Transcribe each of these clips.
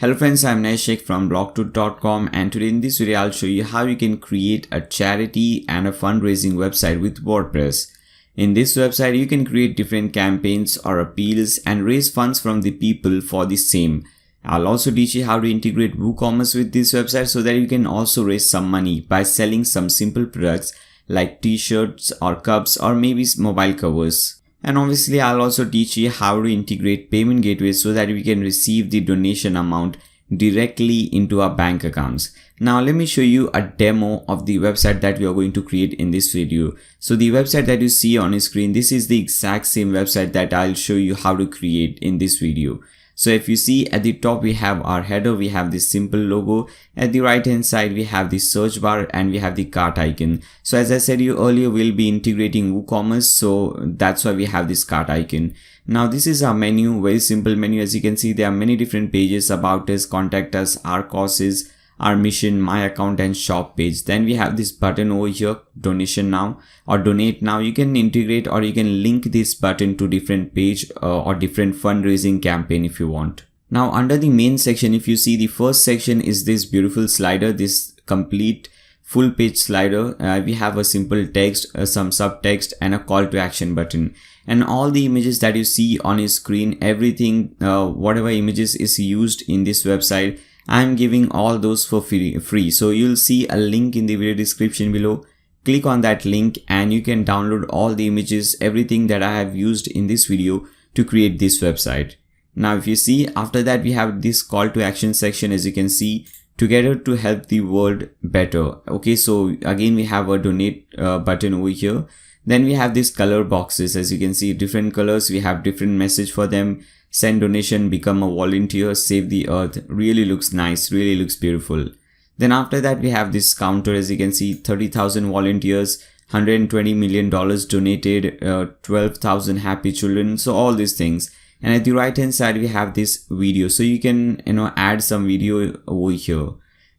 Hello friends, I'm Nashik from blogtoot.com, and today in this video I'll show you how you can create a charity and a fundraising website with WordPress. In this website you can create different campaigns or appeals and raise funds from the people for the same. I'll also teach you how to integrate WooCommerce with this website so that you can also raise some money by selling some simple products like t-shirts or cups or maybe mobile covers. And obviously I'll also teach you how to integrate payment gateways so that we can receive the donation amount directly into our bank accounts. Now let me show you a demo of the website that we are going to create in this video. So the website that you see on your screen, this is the exact same website that I'll show you how to create in this video. So if you see at the top we have our header, we have this simple logo. At the right hand side we have the search bar and we have the cart icon. So as I said you earlier, we'll be integrating WooCommerce, so that's why we have this cart icon. Now this is our menu, very simple menu. As you can see, there are many different pages: about us, contact us, our causes, our mission, my account and shop page. Then we have this button over here, donation now or donate now. You can integrate or you can link this button to different page or different fundraising campaign if you want. Now under the main section, if you see, the first section is this beautiful slider, this complete full page slider. We have a simple text, some subtext and a call to action button. And all the images that you see on your screen, everything, whatever images is used in this website, I'm giving all those for free. So you'll see a link in the video description below. Click on that link and you can download all the images, everything that I have used in this video to create this website. Now if you see, after that we have this call to action section. As you can see, together to help the world better. Okay, so again we have a donate button over here. Then we have these color boxes. As you can see, different colors, we have different message for them. Send donation, become a volunteer, save the earth. Really looks nice, really looks beautiful. Then after that we have this counter. As you can see, 30,000 volunteers, $120 million donated, 12,000 happy children. So all these things. And at the right hand side we have this video, so you can add some video over here.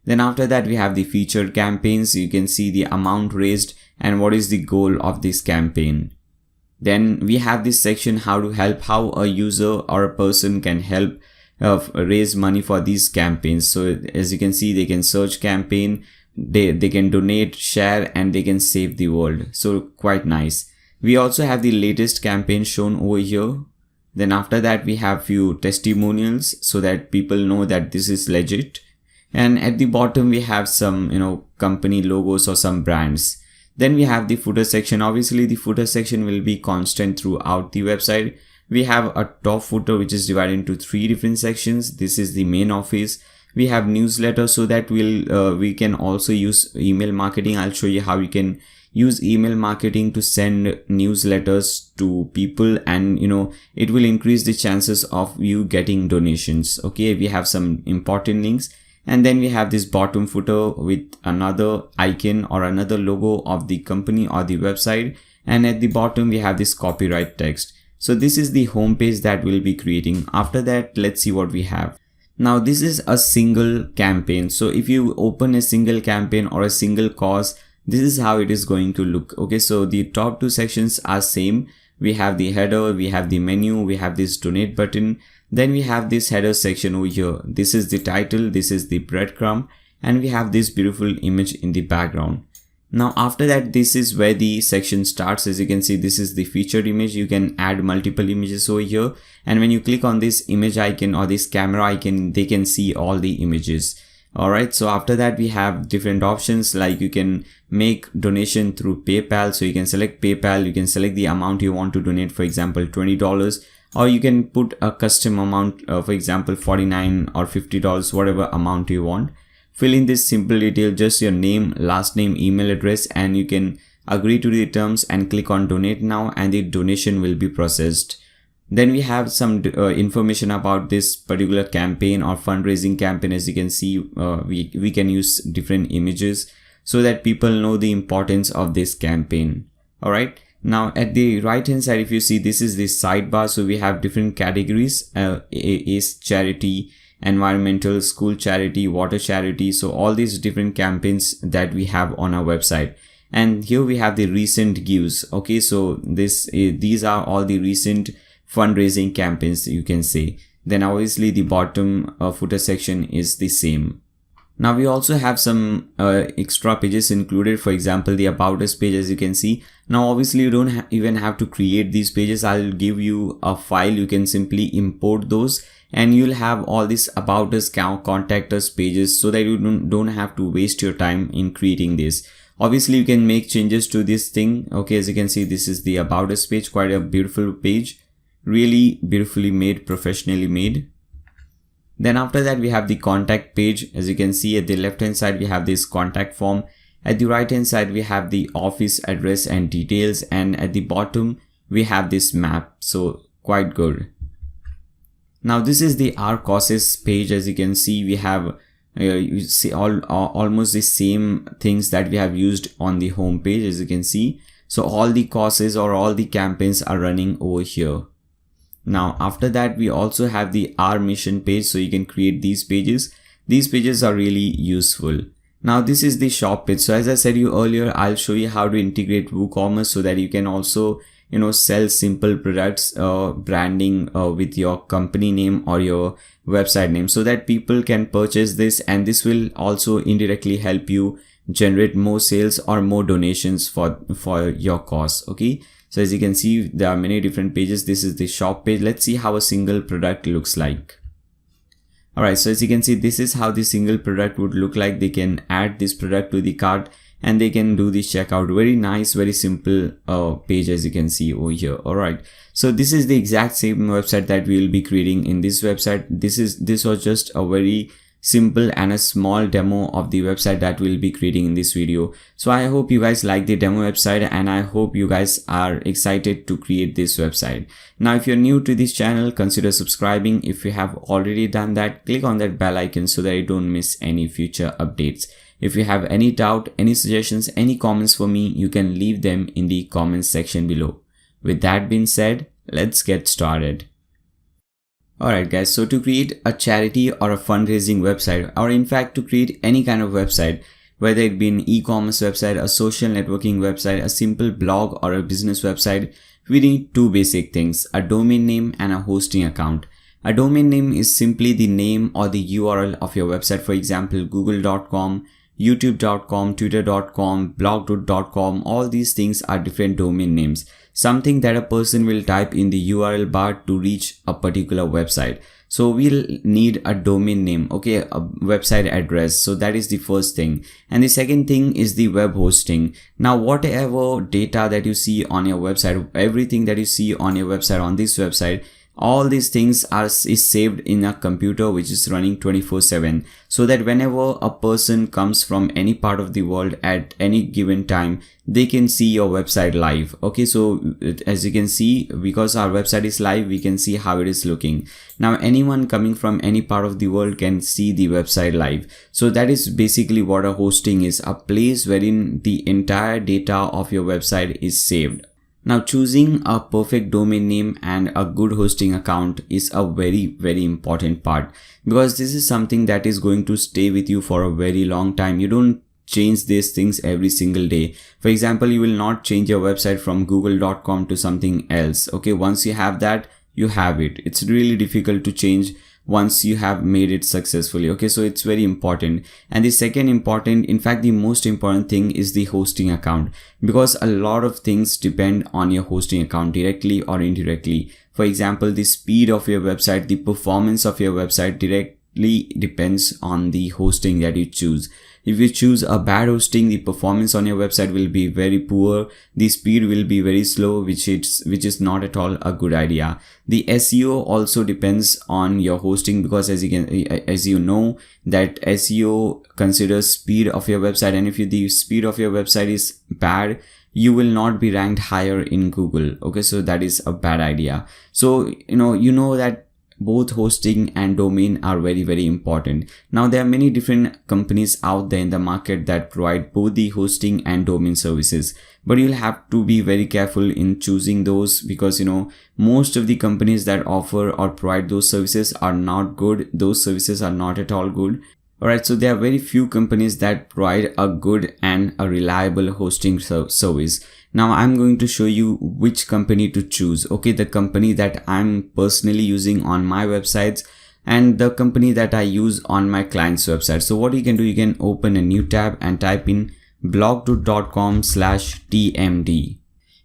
Then after that we have the featured campaigns. You can see the amount raised and what is the goal of this campaign. Then we have this section, how to help, how a user or a person can help raise money for these campaigns. So as you can see, they can search campaign, they can donate, share, and they can save the world. So quite nice. We also have the latest campaign shown over here. Then after that we have few testimonials so that people know that this is legit. And at the bottom we have some company logos or some brands. Then we have the footer section. Obviously the footer section will be constant throughout the website. We have a top footer which is divided into 3 different sections. This is the main office. We have newsletter, so that we can also use email marketing. I'll show you how you can use email marketing to send newsletters to people, and it will increase the chances of you getting donations. Okay, we have some important links. And then we have this bottom footer with another icon or another logo of the company or the website. And at the bottom we have this copyright text. So this is the home page that we'll be creating. After that, let's see what we have. Now this is a single campaign. So if you open a single campaign or a single cause, this is how it is going to look. Okay, so the top 2 sections are same. We have the header, we have the menu, we have this donate button. Then we have this header section over here. This is the title, this is the breadcrumb, and we have this beautiful image in the background. Now after that, this is where the section starts. As you can see, this is the featured image. You can add multiple images over here, and when you click on this image icon or this camera icon, they can see all the images. Alright, so after that we have different options, like you can make donation through PayPal. So you can select PayPal, you can select the amount you want to donate, for example $20, or you can put a custom amount, for example $49 or $50, whatever amount you want. Fill in this simple detail, just your name, last name, email address, and you can agree to the terms and click on donate now, and the donation will be processed. Then we have some information about this particular campaign or fundraising campaign. As you can see, we can use different images so that people know the importance of this campaign. Alright, now at the right hand side, if you see, this is the sidebar. So we have different categories. is charity, environmental, school charity, water charity. So all these different campaigns that we have on our website. And here we have the recent gives. Okay, so these are all the recent fundraising campaigns, you can say. then obviously the bottom footer section is the same. Now we also have some extra pages included, for example the about us page, as you can see. Now obviously you don't even have to create these pages. I'll give you a file, you can simply import those and you'll have all this about us, contact us pages, so that you don't have to waste your time in creating this. Obviously you can make changes to this thing. Okay, as you can see, this is the about us page, quite a beautiful page, really beautifully made, professionally made. Then after that we have the contact page. As you can see, at the left hand side we have this contact form, at the right hand side we have the office address and details, and at the bottom we have this map. So quite good. Now this is the our courses page. As you can see, we have you see almost the same things that we have used on the home page, as you can see. So all the courses or all the campaigns are running over here. Now after that we also have the our mission page, so you can create these pages. These pages are really useful. Now this is the shop page. So as I said you earlier, I'll show you how to integrate WooCommerce so that you can also sell simple products, branding with your company name or your website name, so that people can purchase this, and this will also indirectly help you generate more sales or more donations for your cause. Okay, so as you can see, there are many different pages. This is the shop page. Let's see how a single product looks like. Alright, so as you can see, this is how the single product would look like. They can add this product to the cart and they can do the checkout. Very nice, very simple page, as you can see over here. Alright, so this is the exact same website that we will be creating in this website. This was just a very simple and a small demo of the website that we'll be creating in this video. So I hope you guys like the demo website, and I hope you guys are excited to create this website. Now if you're new to this channel, consider subscribing. If you have already done that, click on that bell icon so that you don't miss any future updates. If you have any doubt, any suggestions, any comments for me, you can leave them in the comments section below. With that being said, let's get started. Alright guys, so to create a charity or a fundraising website, or in fact to create any kind of website, whether it be an e-commerce website, a social networking website, a simple blog or a business website, we need two basic things: a domain name and a hosting account. A domain name is simply the name or the URL of your website. For example, google.com, youtube.com, twitter.com, blog.com, all these things are different domain names. Something that a person will type in the URL bar to reach a particular website. So we'll need a domain name, okay, a website address. So that is the first thing. And the second thing is the web hosting. Now whatever data that you see on your website, everything that you see on your website, on this website, all these things is saved in a computer which is running 24/7, so that whenever a person comes from any part of the world at any given time, they can see your website live. Okay, so as you can see, because our website is live, we can see how it is looking. Now anyone coming from any part of the world can see the website live. So that is basically what a hosting is, a place wherein the entire data of your website is saved. Now choosing a perfect domain name and a good hosting account is a very important part, because this is something that is going to stay with you for a very long time. You don't change these things every single day. For example, you will not change your website from google.com to something else. Okay, once you have that, you have it. It's really difficult to change once you have made it successfully. Okay, so it's very important. And the second important, in fact the most important thing, is the hosting account, because a lot of things depend on your hosting account directly or indirectly. For example, the speed of your website, the performance of your website directly depends on the hosting that you choose. If you choose a bad hosting, the performance on your website will be very poor. The speed will be very slow, which is not at all a good idea. The SEO also depends on your hosting, because as you know that SEO considers speed of your website, and if the speed of your website is bad, you will not be ranked higher in Google. Okay, so that is a bad idea. So you know that both hosting and domain are very important. Now there are many different companies out there in the market that provide both the hosting and domain services, but you'll have to be very careful in choosing those, because most of the companies that offer or provide those services are not good. Those services are not at all good. Alright, so there are very few companies that provide a good and a reliable hosting service. Now I'm going to show you which company to choose. Okay, the company that I'm personally using on my websites and the company that I use on my client's website. So what you can do, you can open a new tab and type in blog2.com/tmd.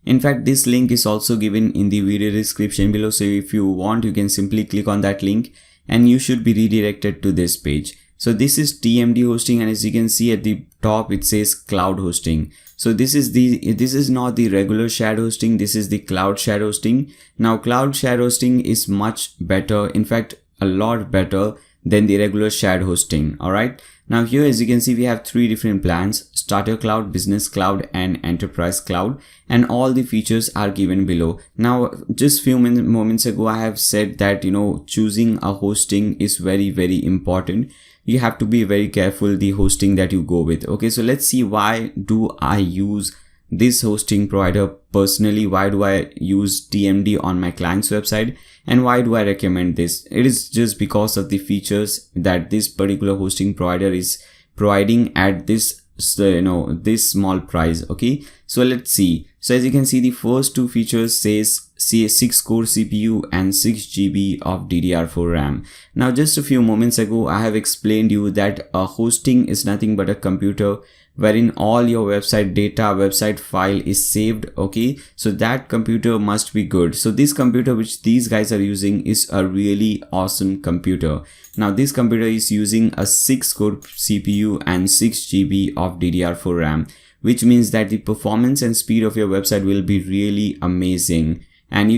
In fact, this link is also given in the video description below. So if you want, you can simply click on that link and you should be redirected to this page. So this is TMD hosting, and as you can see at the top, it says cloud hosting. So this is not the regular shared hosting. This is the cloud shared hosting. Now cloud shared hosting is much better. In fact, a lot better than the regular shared hosting. Alright. Now here, as you can see, we have three different plans: starter cloud, business cloud, and enterprise cloud, and all the features are given below. Now just few moments ago I have said that choosing a hosting is very, very important. You have to be very careful the hosting that you go with. Okay, so let's see, why do I use this hosting provider personally? Why do I use TMD on my client's website, and why do I recommend this? It is just because of the features that this particular hosting provider is providing at this this small price. Okay, so let's see. So as you can see, the first two features says 6 core CPU and 6 GB of DDR4 RAM. Now just a few moments ago I have explained you that a hosting is nothing but a computer wherein all your website data, website file is saved. Okay, so that computer must be good. So this computer which these guys are using is a really awesome computer. Now this computer is using a 6 core CPU and 6 GB of DDR4 RAM, which means that the performance and speed of your website will be really amazing. And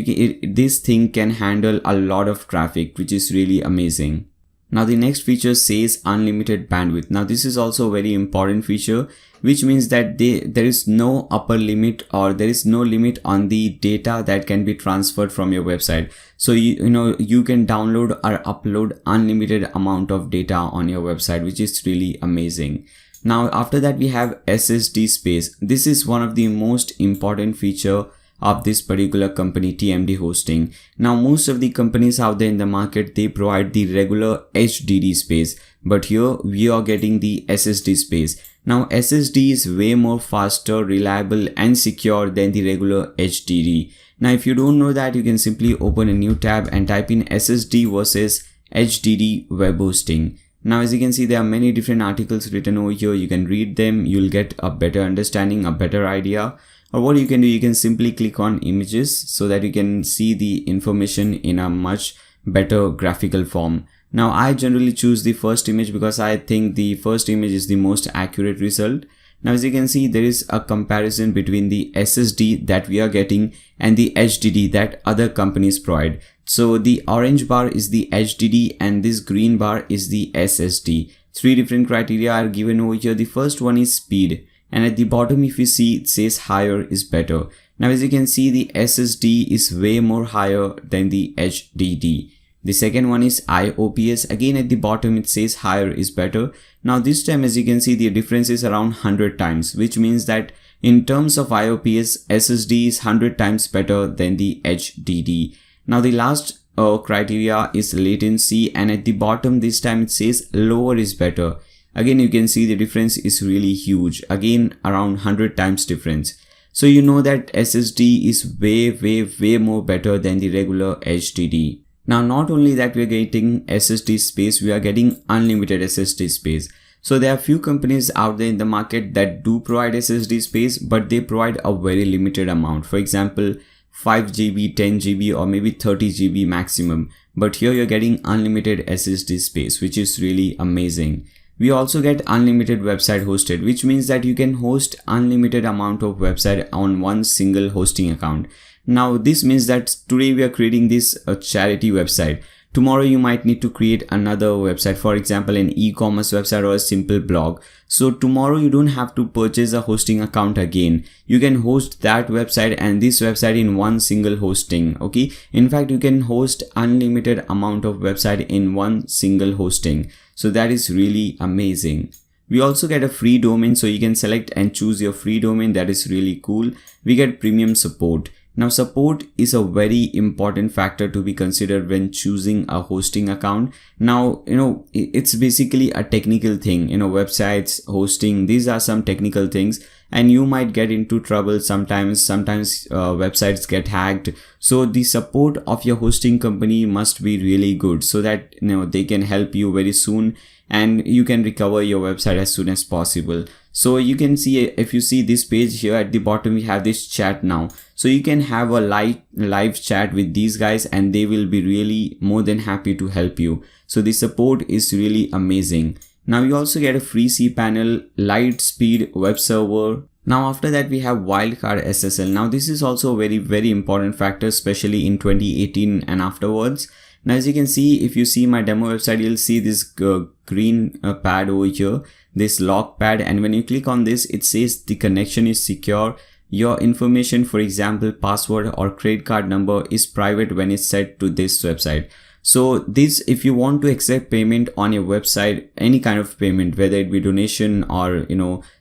this thing can handle a lot of traffic, which is really amazing. Now the next feature says unlimited bandwidth. Now this is also a very important feature, which means that there is no upper limit, or there is no limit on the data that can be transferred from your website. So you can download or upload unlimited amount of data on your website, which is really amazing. Now after that we have SSD space. This is one of the most important feature of this particular company, TMD hosting. Now most of the companies out there in the market, they provide the regular HDD space, but here we are getting the SSD space. Now SSD is way more faster, reliable and secure than the regular HDD. Now if you don't know that, you can simply open a new tab and type in SSD versus HDD web hosting. Now as you can see, there are many different articles written over here. You can read them, you'll get a better understanding, a better idea. Or what you can do, you can simply click on images so that you can see the information in a much better graphical form. Now I generally choose the first image because I think the first image is the most accurate result. Now as you can see, there is a comparison between the SSD that we are getting and the HDD that other companies provide. So the orange bar is the HDD and this green bar is the SSD. Three different criteria are given over here. The first one is speed. And at the bottom, if you see, it says higher is better. Now as you can see, the SSD is way more higher than the HDD. The second one is IOPS. Again at the bottom it says higher is better. Now this time, as you can see, the difference is around 100 times, which means that in terms of IOPS, SSD is 100 times better than the HDD. Now the last criteria is latency, and at the bottom this time it says lower is better. Again, you can see the difference is really huge. Again, around 100 times difference. So you know that SSD is way more better than the regular HDD. Now, not only that we are getting SSD space, we are getting unlimited SSD space. So there are few companies out there in the market that do provide SSD space, but they provide a very limited amount. For example, 5 GB, 10 GB, or maybe 30 GB maximum. But here you're getting unlimited SSD space, which is really amazing. We also get unlimited website hosted, which means that you can host unlimited amount of website on one single hosting account. Now this means that today we are creating this charity website. Tomorrow you might need to create another website, for example an e-commerce website or a simple blog. So tomorrow you don't have to purchase a hosting account again. You can host that website and this website in one single hosting. Okay, in fact you can host unlimited amount of website in one single hosting. So that is really amazing. We also get a free domain, so you can select and choose your free domain. That is really cool. We get premium support. Now support is a very important factor to be considered when choosing a hosting account. Now, it's basically a technical thing, websites, hosting, these are some technical things, and you might get into trouble sometimes websites get hacked. So the support of your hosting company must be really good so that they can help you very soon and you can recover your website as soon as possible. So you can see, if you see this page here at the bottom, we have this chat now. So you can have a live chat with these guys and they will be really more than happy to help you. So the support is really amazing. Now you also get a free cPanel, light speed web server. Now after that we have wildcard SSL. Now this is also a very important factor, especially in 2018 and afterwards. Now as you can see, if you see my demo website, you'll see this green pad over here, this lock pad, and when you click on this, it says the connection is secure. Your information, for example password or credit card number, is private when it's set to this website. So this, if you want to accept payment on your website, any kind of payment, whether it be donation or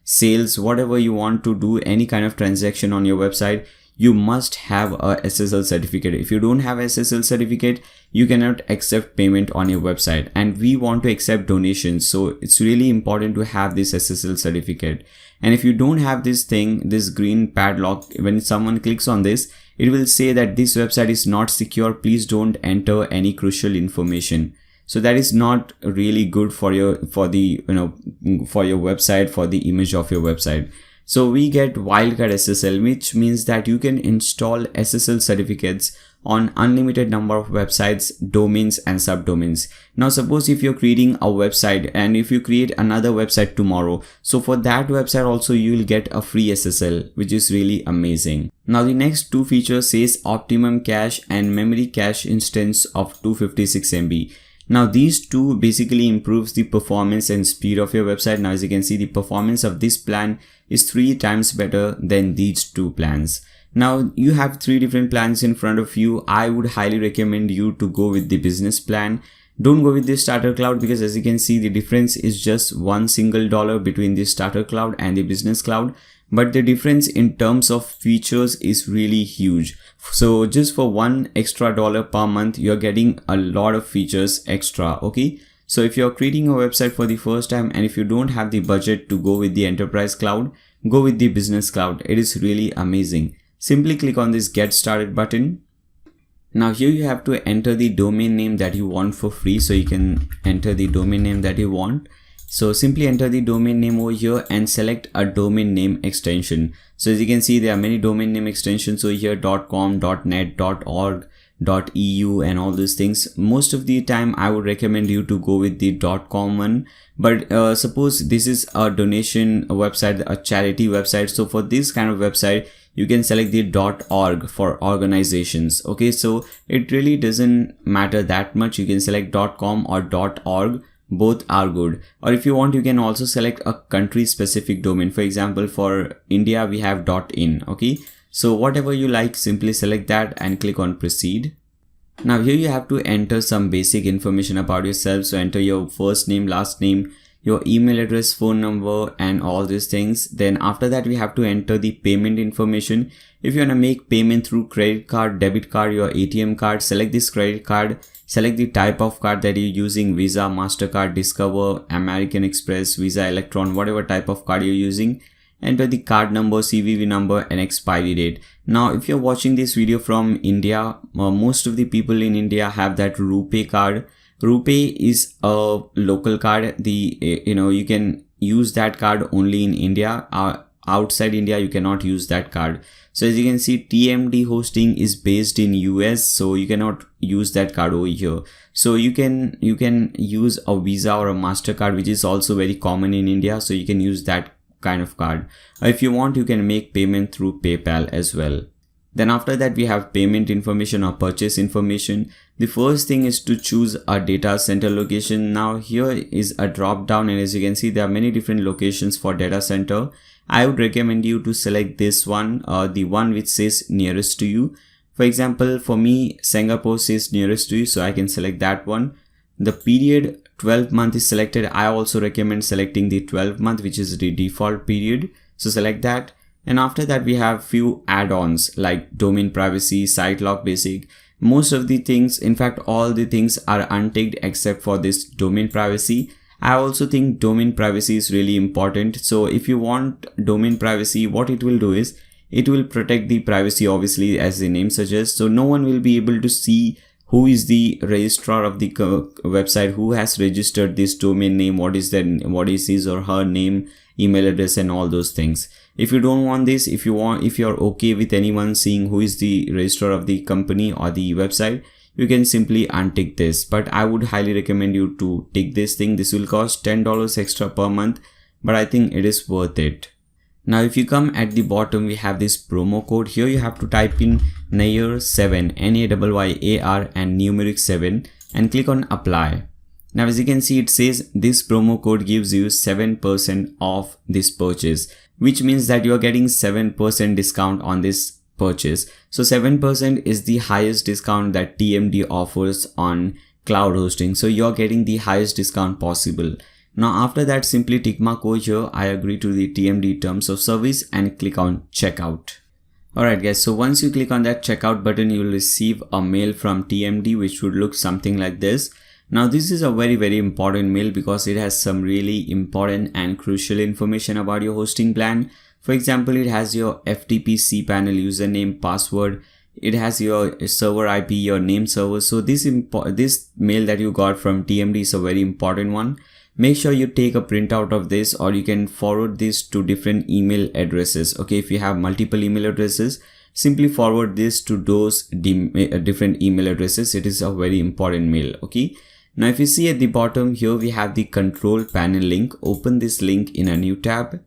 sales, whatever you want to do, any kind of transaction on your website, you must have a SSL certificate. If you don't have SSL certificate, you cannot accept payment on your website, and we want to accept donations, so it's really important to have this SSL certificate. And if you don't have this thing, this green padlock, when someone clicks on this, it will say that this website is not secure, please don't enter any crucial information. So that is not really good for your website, for the image of your website. So we get wildcard SSL, which means that you can install SSL certificates on unlimited number of websites, domains and subdomains. Now suppose if you're creating a website and if you create another website tomorrow, so for that website also you will get a free SSL, which is really amazing. Now the next two features says optimum cache and memory cache instance of 256 MB. Now these two basically improves the performance and speed of your website. Now as you can see, the performance of this plan is 3 times better than these two plans. Now you have 3 different plans in front of you. I would highly recommend you to go with the business plan. Don't go with the starter cloud, because as you can see, the difference is just $1 single between the starter cloud and the business cloud. But the difference in terms of features is really huge. So just for $1 extra per month, you're getting a lot of features extra. Okay. So if you're creating a website for the first time and if you don't have the budget to go with the enterprise cloud, go with the business cloud. It is really amazing. Simply click on this get started button. Now here you have to enter the domain name that you want for free. So you can enter the domain name that you want. So simply enter the domain name over here and select a domain name extension. So as you can see, there are many domain name extensions over here, .com, .net, .org, .eu and all these things. Most of the time I would recommend you to go with the .com one, but suppose this is a donation website, a charity website. So for this kind of website, you can select the .org for organizations. Okay, so it really doesn't matter that much. You can select .com or .org. Both are good. Or if you want, you can also select a country specific domain. For example, for India, we have .in. Okay. So whatever you like, simply select that and click on proceed. Now here you have to enter some basic information about yourself. So enter your first name, last name, your email address, phone number and all these things. Then after that, we have to enter the payment information. If you want to make payment through credit card, debit card, your ATM card, select this credit card. Select the type of card that you're using, Visa, MasterCard, Discover, American Express, Visa Electron, whatever type of card you're using. Enter the card number, CVV number and expiry date. Now if you're watching this video from India, most of the people in India have that RuPay card. RuPay is a local card. You can use that card only in India. Outside India, you cannot use that card. So as you can see, TMD hosting is based in US, so you cannot use that card over here. So you can use a Visa or a MasterCard, which is also very common in India. So you can use that kind of card. If you want, you can make payment through PayPal as well. Then after that, we have payment information or purchase information. The first thing is to choose a data center location. Now here is a drop down, and as you can see, there are many different locations for data center. I would recommend you to select this one, the one which says nearest to you. For example, for me, Singapore says nearest to you, so I can select that one. The period 12 month is selected. I also recommend selecting the 12 month, which is the default period. So select that. And after that, we have few add-ons like domain privacy, site lock basic. Most of the things, in fact, all the things are unticked except for this domain privacy. I also think domain privacy is really important. So if you want domain privacy, what it will do is it will protect the privacy, obviously, as the name suggests. So no one will be able to see who is the registrar of the website, who has registered this domain name, what is his or her name, email address, and all those things. If you don't want this, if you're okay with anyone seeing who is the registrar of the company or the website, you can simply untick this. But I would highly recommend you to tick this thing. This will cost $10 extra per month, but I think it is worth it. Now, if you come at the bottom, we have this promo code. Here you have to type in NAYAR7, N-A-Y-Y-A-R, and numeric 7, and click on apply. Now, as you can see, it says this promo code gives you 7% off this purchase, which means that you are getting 7% discount on this purchase. So 7% is the highest discount that TMD offers on cloud hosting. So you're getting the highest discount possible. Now, after that, simply tick mark over here, I agree to the TMD terms of service, and click on checkout. Alright guys, so once you click on that checkout button, you will receive a mail from TMD, which would look something like this. Now, this is a very important mail because it has some really important and crucial information about your hosting plan. For example, it has your FTP cPanel username, password. It has your server IP, your name server. So this mail that you got from TMD is a very important one. Make sure you take a printout of this, or you can forward this to different email addresses. Okay, if you have multiple email addresses, simply forward this to those different email addresses. It is a very important mail. Okay. Now, if you see at the bottom here, we have the control panel link. Open this link in a new tab.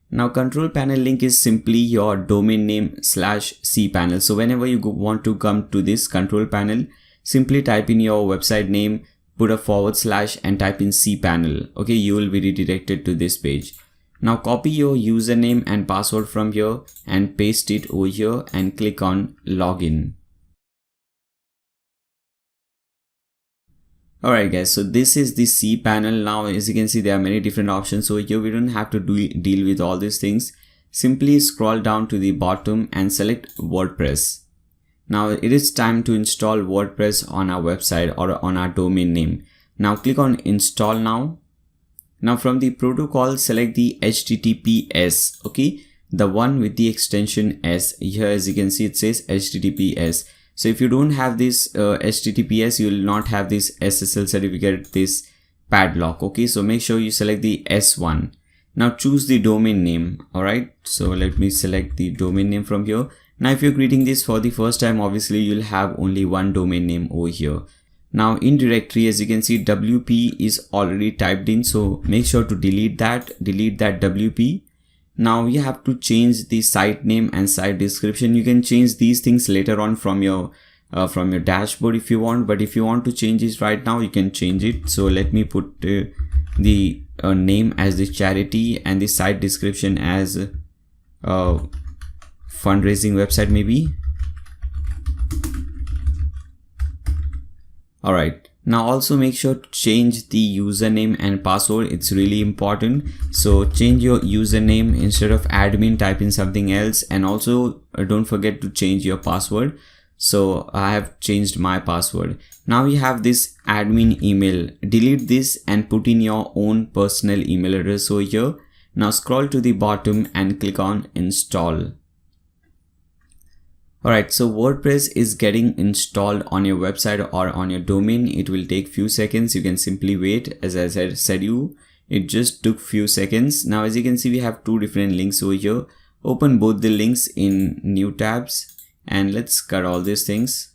Now, control panel link is simply your domain name / cPanel. So whenever you want to come to this control panel, simply type in your website name, put a / and type in cPanel. Okay, you will be redirected to this page. Now copy your username and password from here and paste it over here and click on login. Alright guys, so this is the cPanel. Now, as you can see, there are many different options. So here we don't have to deal with all these things. Simply scroll down to the bottom and select WordPress. Now it is time to install WordPress on our website or on our domain name. Now click on install now. Now from the protocol, select the HTTPS, okay, the one with the extension S. Here, as you can see, it says HTTPS. So if you don't have this HTTPS, you will not have this SSL certificate, this padlock. Okay, so make sure you select the S1. Now choose the domain name. Alright, so let me select the domain name from here. Now, if you're creating this for the first time, obviously you'll have only one domain name over here. Now in directory, as you can see, WP is already typed in. So make sure to delete that WP. Now you have to change the site name and site description. You can change these things later on from your dashboard if you want, but if you want to change this right now, you can change it. So let me put the name as the charity and the site description as fundraising website maybe. Alright, now also make sure to change the username and password. It's really important. So change your username, instead of admin, type in something else, and also don't forget to change your password. So I have changed my password. Now you have this admin email. Delete this and put in your own personal email address over here. Now scroll to the bottom and click on install. Alright, so WordPress is getting installed on your website or on your domain. It will take few seconds. You can simply wait. As I said it just took few seconds. Now, as you can see, we have two different links over here. Open both the links in new tabs and let's cut all these things.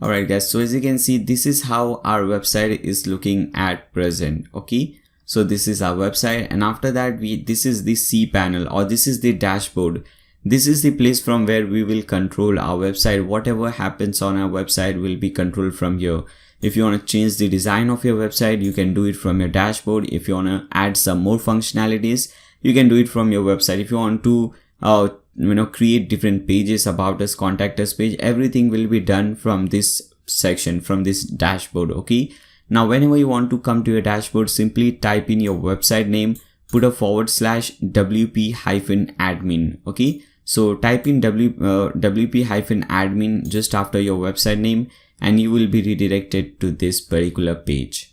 Alright guys, so as you can see, this is how our website is looking at present. Okay, so this is our website, and after that this is the cPanel, or this is the dashboard. This is the place from where we will control our website. Whatever happens on our website will be controlled from here. If you want to change the design of your website, you can do it from your dashboard. If you want to add some more functionalities, you can do it from your website. If you want to create different pages, about us, contact us page, everything will be done from this section, from this dashboard. Okay, now whenever you want to come to your dashboard, simply type in your website name, put a /wp-admin. Okay, so type in wp-admin just after your website name and you will be redirected to this particular page.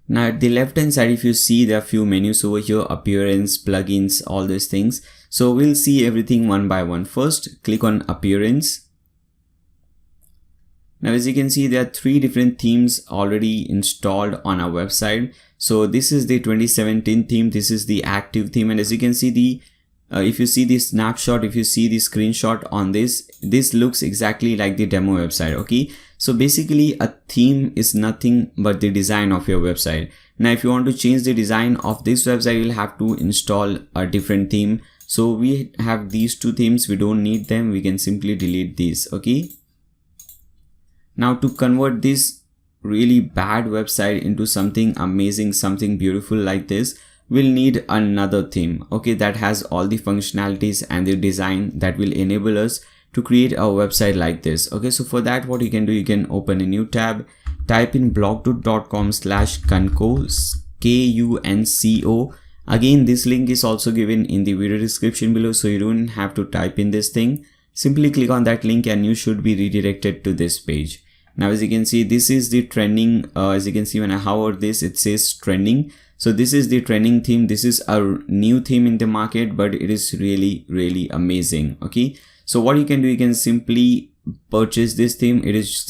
Now at the left hand side, if you see, there are few menus over here: appearance, plugins, all these things. So we'll see everything one by one. First, click on appearance. Now as you can see, there are 3 different themes already installed on our website. So this is the 2017 theme, this is the active theme, and as you can see, the if you see the snapshot, if you see the screenshot on this looks exactly like the demo website. Okay, so basically a theme is nothing but the design of your website. Now if you want to change the design of this website, you'll have to install a different theme. So we have these 2 themes, we don't need them, we can simply delete these. Okay, now to convert this really bad website into something amazing, something beautiful like this, we'll need another theme, okay, that has all the functionalities and the design that will enable us to create a website like this. Okay, so for that, what you can do, you can open a new tab, type in blog2.com/Kunco, Kunco. Again, this link is also given in the video description below, so you don't have to type in this thing. Simply click on that link and you should be redirected to this page. Now as you can see, this is the trending, as you can see when I hover this, it says trending. So this is the trending theme. This is a new theme in the market, but it is really amazing. Okay, so what you can do, you can simply purchase this theme. It is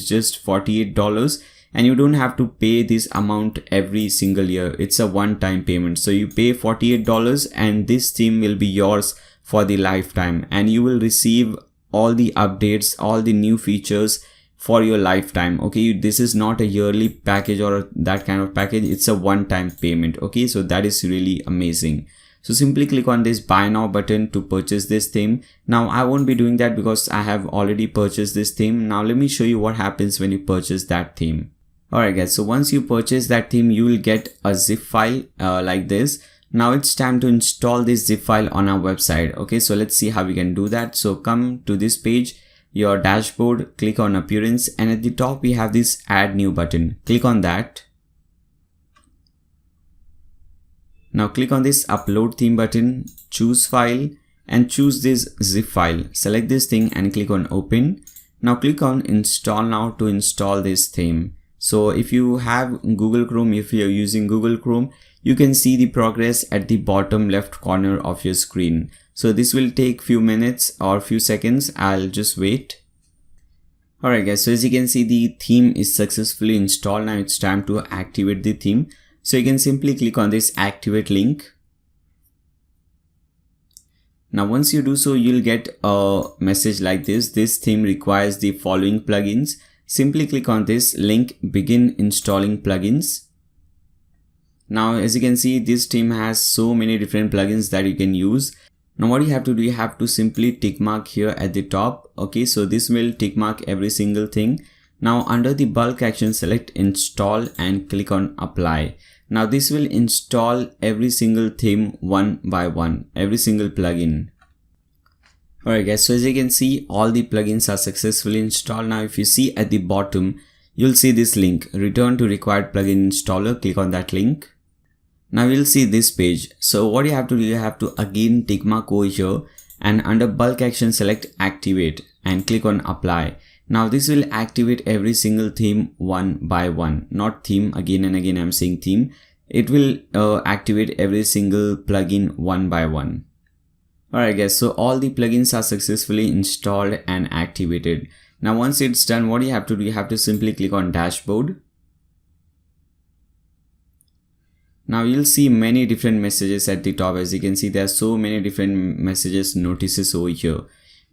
just $48 and you don't have to pay this amount every single year. It's a one-time payment. So you pay $48 and this theme will be yours for the lifetime, and you will receive all the updates, all the new features for your lifetime. Okay, this is not a yearly package or that kind of package, it's a one-time payment. Okay, so that is really amazing. So simply click on this buy now button to purchase this theme. Now I won't be doing that because I have already purchased this theme. Now let me show you what happens when you purchase that theme. Alright guys, so once you purchase that theme, you will get a zip file like this. Now it's time to install this zip file on our website. Okay, so let's see how we can do that. So come to this page, your dashboard, click on appearance, and at the top we have this add new button. Click on that. Now click on this upload theme button, choose file and choose this zip file. Select this thing and click on open. Now click on install now to install this theme. So if you have Google Chrome, if you're using Google Chrome, you can see the progress at the bottom left corner of your screen. So this will take few minutes or few seconds. I'll just wait. Alright guys, so as you can see, the theme is successfully installed. Now it's time to activate the theme. So you can simply click on this activate link. Now once you do so, you'll get a message like this. This theme requires the following plugins. Simply click on this link, begin installing plugins. Now as you can see, this theme has so many different plugins that you can use. Now what you have to do, you have to simply tick mark here at the top. Okay, so this will tick mark every single thing. Now under the bulk action, select install and click on apply. Now this will install every single theme one by one, every single plugin. Alright guys, so as you can see, all the plugins are successfully installed. Now if you see at the bottom, you'll see this link, return to required plugin installer. Click on that link. Now you'll see this page. So what you have to do, you have to again tick mark over here and under bulk action, select activate and click on apply. Now this will activate every single theme one by one, not theme again and again. I'm saying theme. It will activate every single plugin one by one. Alright guys, so all the plugins are successfully installed and activated. Now once it's done, what you have to do, you have to simply click on dashboard. Now you'll see many different messages at the top. As you can see, there are so many different messages, notices over here.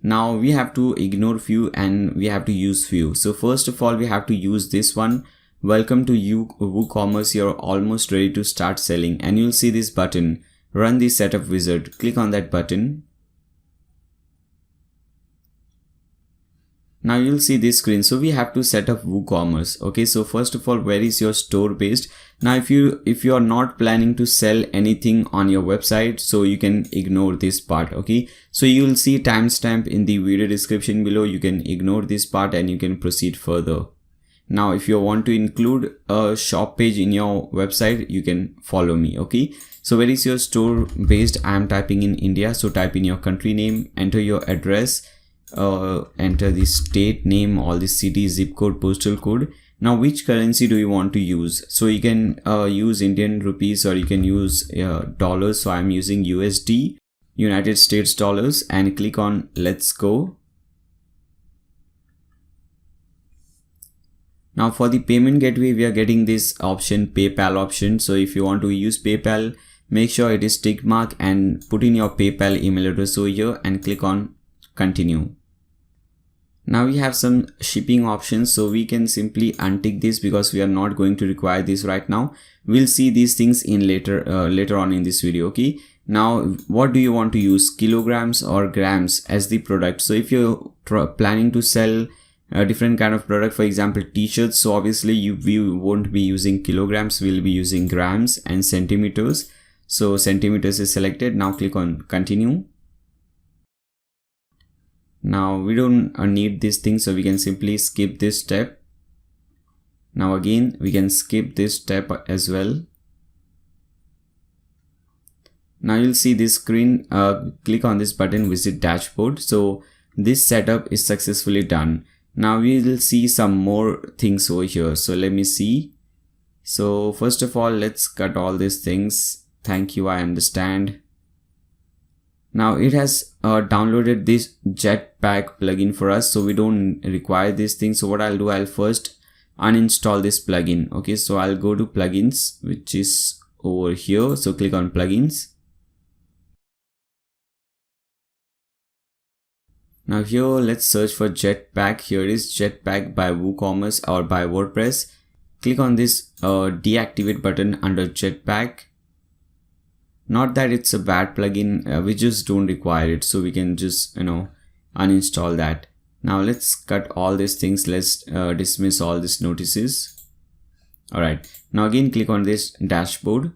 Now we have to ignore few and we have to use few. So first of all, we have to use this one. Welcome to WooCommerce. You're almost ready to start selling, and you'll see this button, run the setup wizard. Click on that button. Now you'll see this screen. So we have to set up WooCommerce. Okay, so first of all, where is your store based? Now if you are not planning to sell anything on your website, so you can ignore this part. Okay, so you'll see timestamp in the video description below. You can ignore this part and you can proceed further. Now if you want to include a shop page in your website, you can follow me. Okay, so where is your store based? I am typing in India, so type in your country name, enter your address, enter the state name, all the city, zip code, postal code. Now which currency do you want to use? So you can use Indian rupees, or you can use dollars. So I'm using USD, United States dollars, and click on let's go. Now for the payment gateway, we are getting this option, PayPal option. So if you want to use PayPal, make sure it is tick mark and put in your PayPal email address over here and click on continue. Now we have some shipping options, so we can simply untick this because we are not going to require this right now. We'll see these things in later on in this video. Okay, now what do you want to use, kilograms or grams as the product? So if you're planning to sell a different kind of product, for example t-shirts, so obviously we won't be using kilograms, we'll be using grams and centimeters. So centimeters is selected. Now click on continue. Now we don't need this thing, so we can simply skip this step. Now again we can skip this step as well. Now you'll see this screen, click on this button, visit dashboard. So this setup is successfully done. Now we will see some more things over here. So let me see. So first of all, let's cut all these things. Thank you, I understand. Now it has downloaded this Jetpack plugin for us, so we don't require this thing. So what I'll do, I'll first uninstall this plugin. Okay, so I'll go to plugins, which is over here. So click on plugins. Now here let's search for Jetpack. Here is Jetpack by WooCommerce or by WordPress. Click on this deactivate button under Jetpack. Not that it's a bad plugin, we just don't require it, so we can just uninstall that. Now let's cut all these things. Let's dismiss all these notices. Alright, now again click on this dashboard.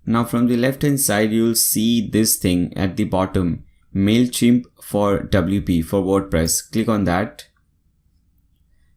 Now from the left hand side, you'll see this thing at the bottom, MailChimp for WP, for WordPress. Click on that.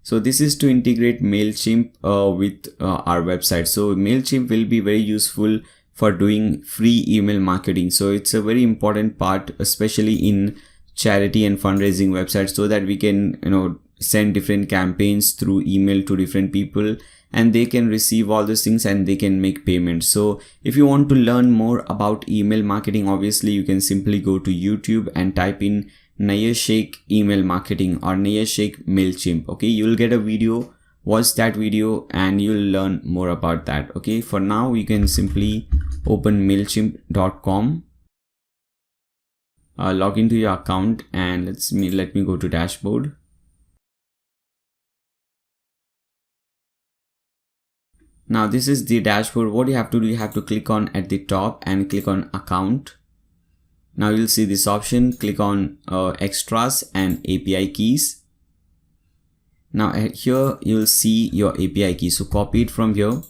So this is to integrate MailChimp with our website. So MailChimp will be very useful for doing free email marketing. So it's a very important part, especially in charity and fundraising websites, so that we can send different campaigns through email to different people, and they can receive all those things and they can make payments. So if you want to learn more about email marketing, obviously you can simply go to YouTube and type in Naya Sheikh email marketing or Naya Sheikh MailChimp. Okay, you'll get a video, watch that video and you'll learn more about that. Okay, for now you can simply open MailChimp.com, log into your account, and let me go to dashboard. Now this is the dashboard. What you have to do, you have to click on at the top and click on account. Now you'll see this option, click on extras and API keys. Now here you'll see your API key. So copy it from here,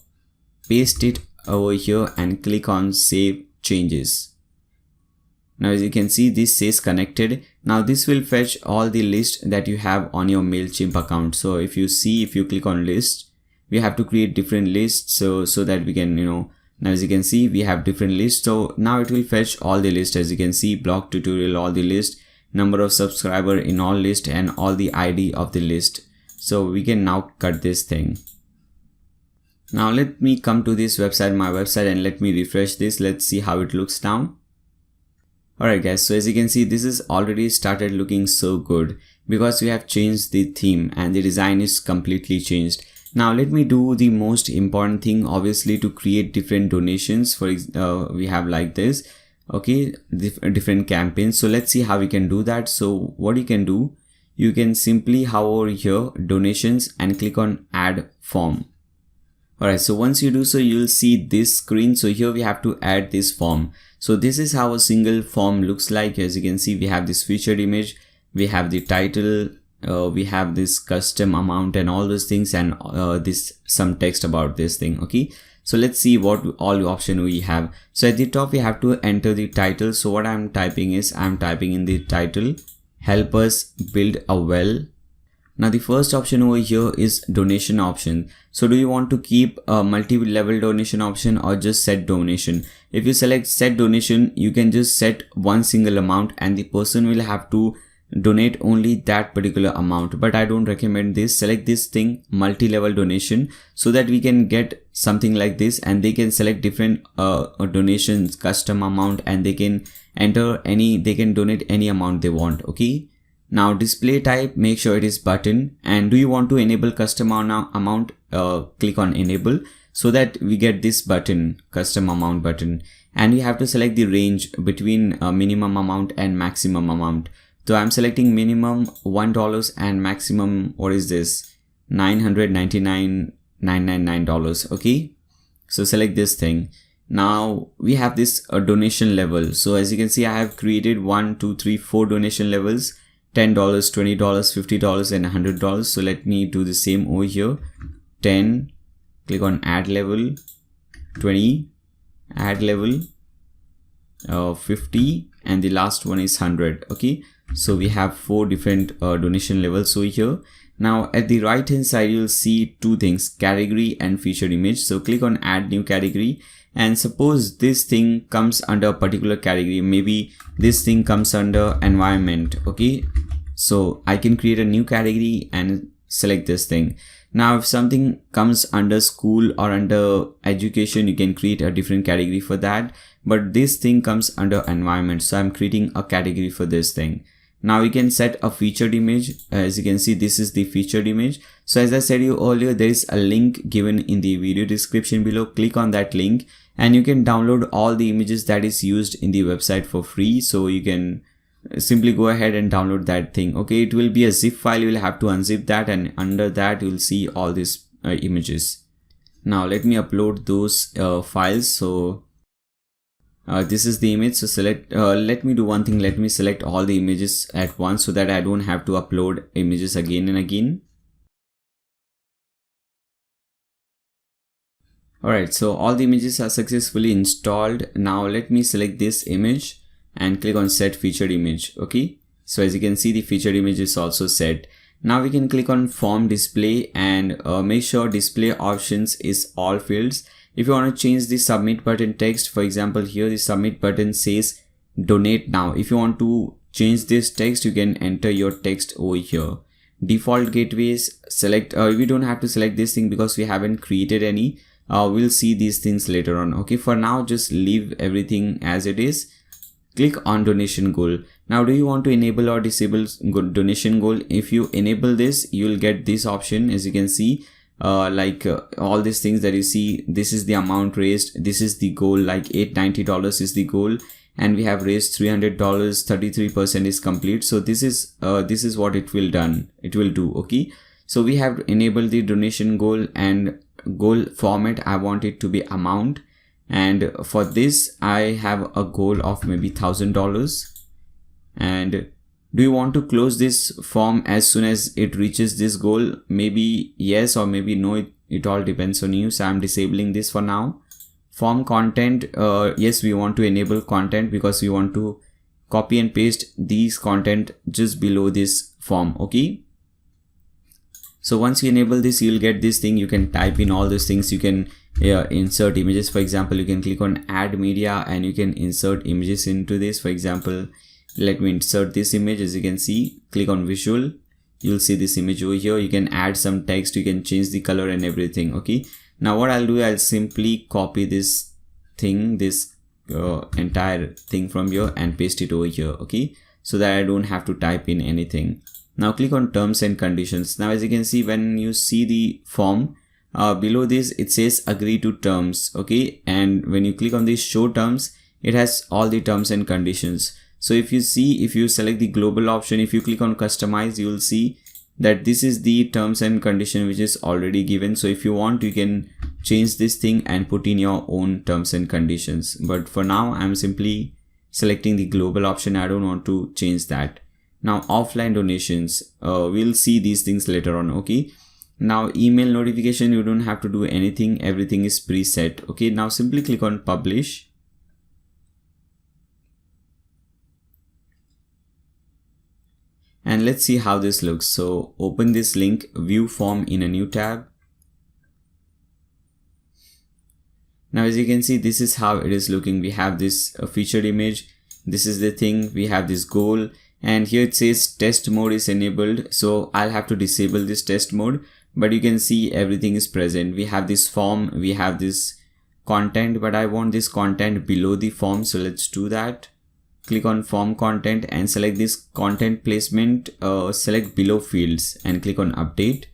paste it over here and click on save changes. Now as you can see, this says connected. Now this will fetch all the list that you have on your MailChimp account. So if you click on list, we have to create different lists so that we can now as you can see, we have different lists. So now it will fetch all the list. As you can see, blog tutorial, all the list, number of subscriber in all list, and all the ID of the list. So we can now cut this thing. Now let me come to this website, my website, and let me refresh this. Let's see how it looks now. Alright guys, so as you can see, this is already started looking so good because we have changed the theme and the design is completely changed. Now let me do the most important thing, obviously, to create different donations. For we have like this, okay, different campaigns. So let's see how we can do that. So what you can do, you can simply hover here, donations, and click on add form. Alright, so once you do so, you'll see this screen. So here we have to add this form. So this is how a single form looks like. As you can see, we have this featured image, we have the title, we have this custom amount and all those things, and some text about this thing. Okay, so let's see what all option we have. So at the top we have to enter the title. So what I'm typing is, I'm typing in the title, help us build a well Now the first option over here is donation option. So do you want to keep a multi-level donation option or just set donation? If you select set donation, you can just set one single amount and the person will have to donate only that particular amount. But I don't recommend this. Select this thing, multi-level donation, so that we can get something like this and they can select different donations, custom amount, and they can enter they can donate any amount they want. Okay. Now display type, make sure it is button. And do you want to enable custom amount? Click on enable so that we get this button, custom amount button. And you have to select the range between minimum amount and maximum amount. So I'm selecting minimum $1 and maximum, what is this? $999.999. Okay. So select this thing. Now we have this donation level. So as you can see, I have created 1, 2, 3, 4 donation levels. $10, $20, $50 and $100. So let me do the same over here. 10, click on add level, 20, add level, 50, and the last one is 100. Okay. So we have 4 different donation levels over here. Now at the right hand side, you'll see 2 things, category and featured image. So click on add new category. And suppose this thing comes under a particular category, maybe this thing comes under environment. Okay, so I can create a new category and select this thing. Now if something comes under school or under education, you can create a different category for that, but this thing comes under environment, so I'm creating a category for this thing. Now we can set a featured image. As you can see, this is the featured image. So as I said you earlier, there is a link given in the video description below. Click on that link and you can download all the images that is used in the website for free. So you can simply go ahead and download that thing. Okay, it will be a zip file. You will have to unzip that, and under that you will see all these images. Now let me upload those files. So this is the image. So select, let me do one thing. Let me select all the images at once so that I don't have to upload images again and again. Alright, so all the images are successfully installed. Now let me select this image and click on set featured image. Okay, so as you can see, the featured image is also set. Now we can click on form display and make sure display options is all fields. If you want to change the submit button text, for example, here the submit button says donate now. If you want to change this text, you can enter your text over here. Default gateways, select, we don't have to select this thing because we haven't created any. We'll see these things later on. Okay, for now, just leave everything as it is. Click on donation goal. Now, do you want to enable or disable donation goal? If you enable this, you'll get this option. As you can see, all these things that you see, this is the amount raised, this is the goal, like $890 is the goal, and we have raised $300, 33% is complete. So this is what it will do. Okay, so we have enabled the donation goal, and goal format, I want it to be amount, and for this I have a goal of maybe $1,000. And do you want to close this form as soon as it reaches this goal? Maybe yes or maybe no, it all depends on you. So I'm disabling this for now. Form content, yes, we want to enable content because we want to copy and paste these content just below this form. Okay, so once you enable this, you'll get this thing. You can type in all those things. You can insert images. For example, you can click on add media and you can insert images into this. For example, let me insert this image. As you can see, click on visual, you'll see this image over here. You can add some text, you can change the color and everything. Okay, now what I'll do, I'll simply copy this thing, this entire thing from here and paste it over here. Okay, so that I don't have to type in anything. Now click on terms and conditions. Now as you can see, when you see the form, below this it says agree to terms. Okay, and when you click on this show terms, it has all the terms and conditions. So if you select the global option, if you click on customize, you will see that this is the terms and condition which is already given. So if you want, you can change this thing and put in your own terms and conditions. But for now, I'm simply selecting the global option. I don't want to change that. Now offline donations, we'll see these things later on. Okay, now email notification, you don't have to do anything. Everything is preset. Okay, now simply click on publish. And and let's see how this looks. So open this link, view form in a new tab. Now as you can see, this is how it is looking. We have this featured image. This is the thing. We have this goal, and here it says test mode is enabled. So I'll have to disable this test mode, but you can see everything is present. We have this form, we have this content, but I want this content below the form. So let's do that. Click on form content and select this content placement, select below fields and click on update.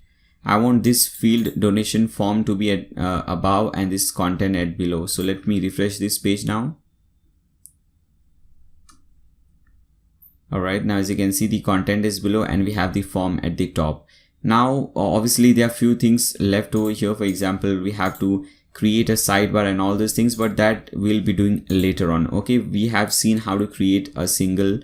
I want this field donation form to be at above and this content at below. So let me refresh this page now. Alright, now as you can see, the content is below and we have the form at the top. Now obviously there are few things left over here. For example, we have to create a sidebar and all those things, but that we'll be doing later on. Okay, we have seen how to create a single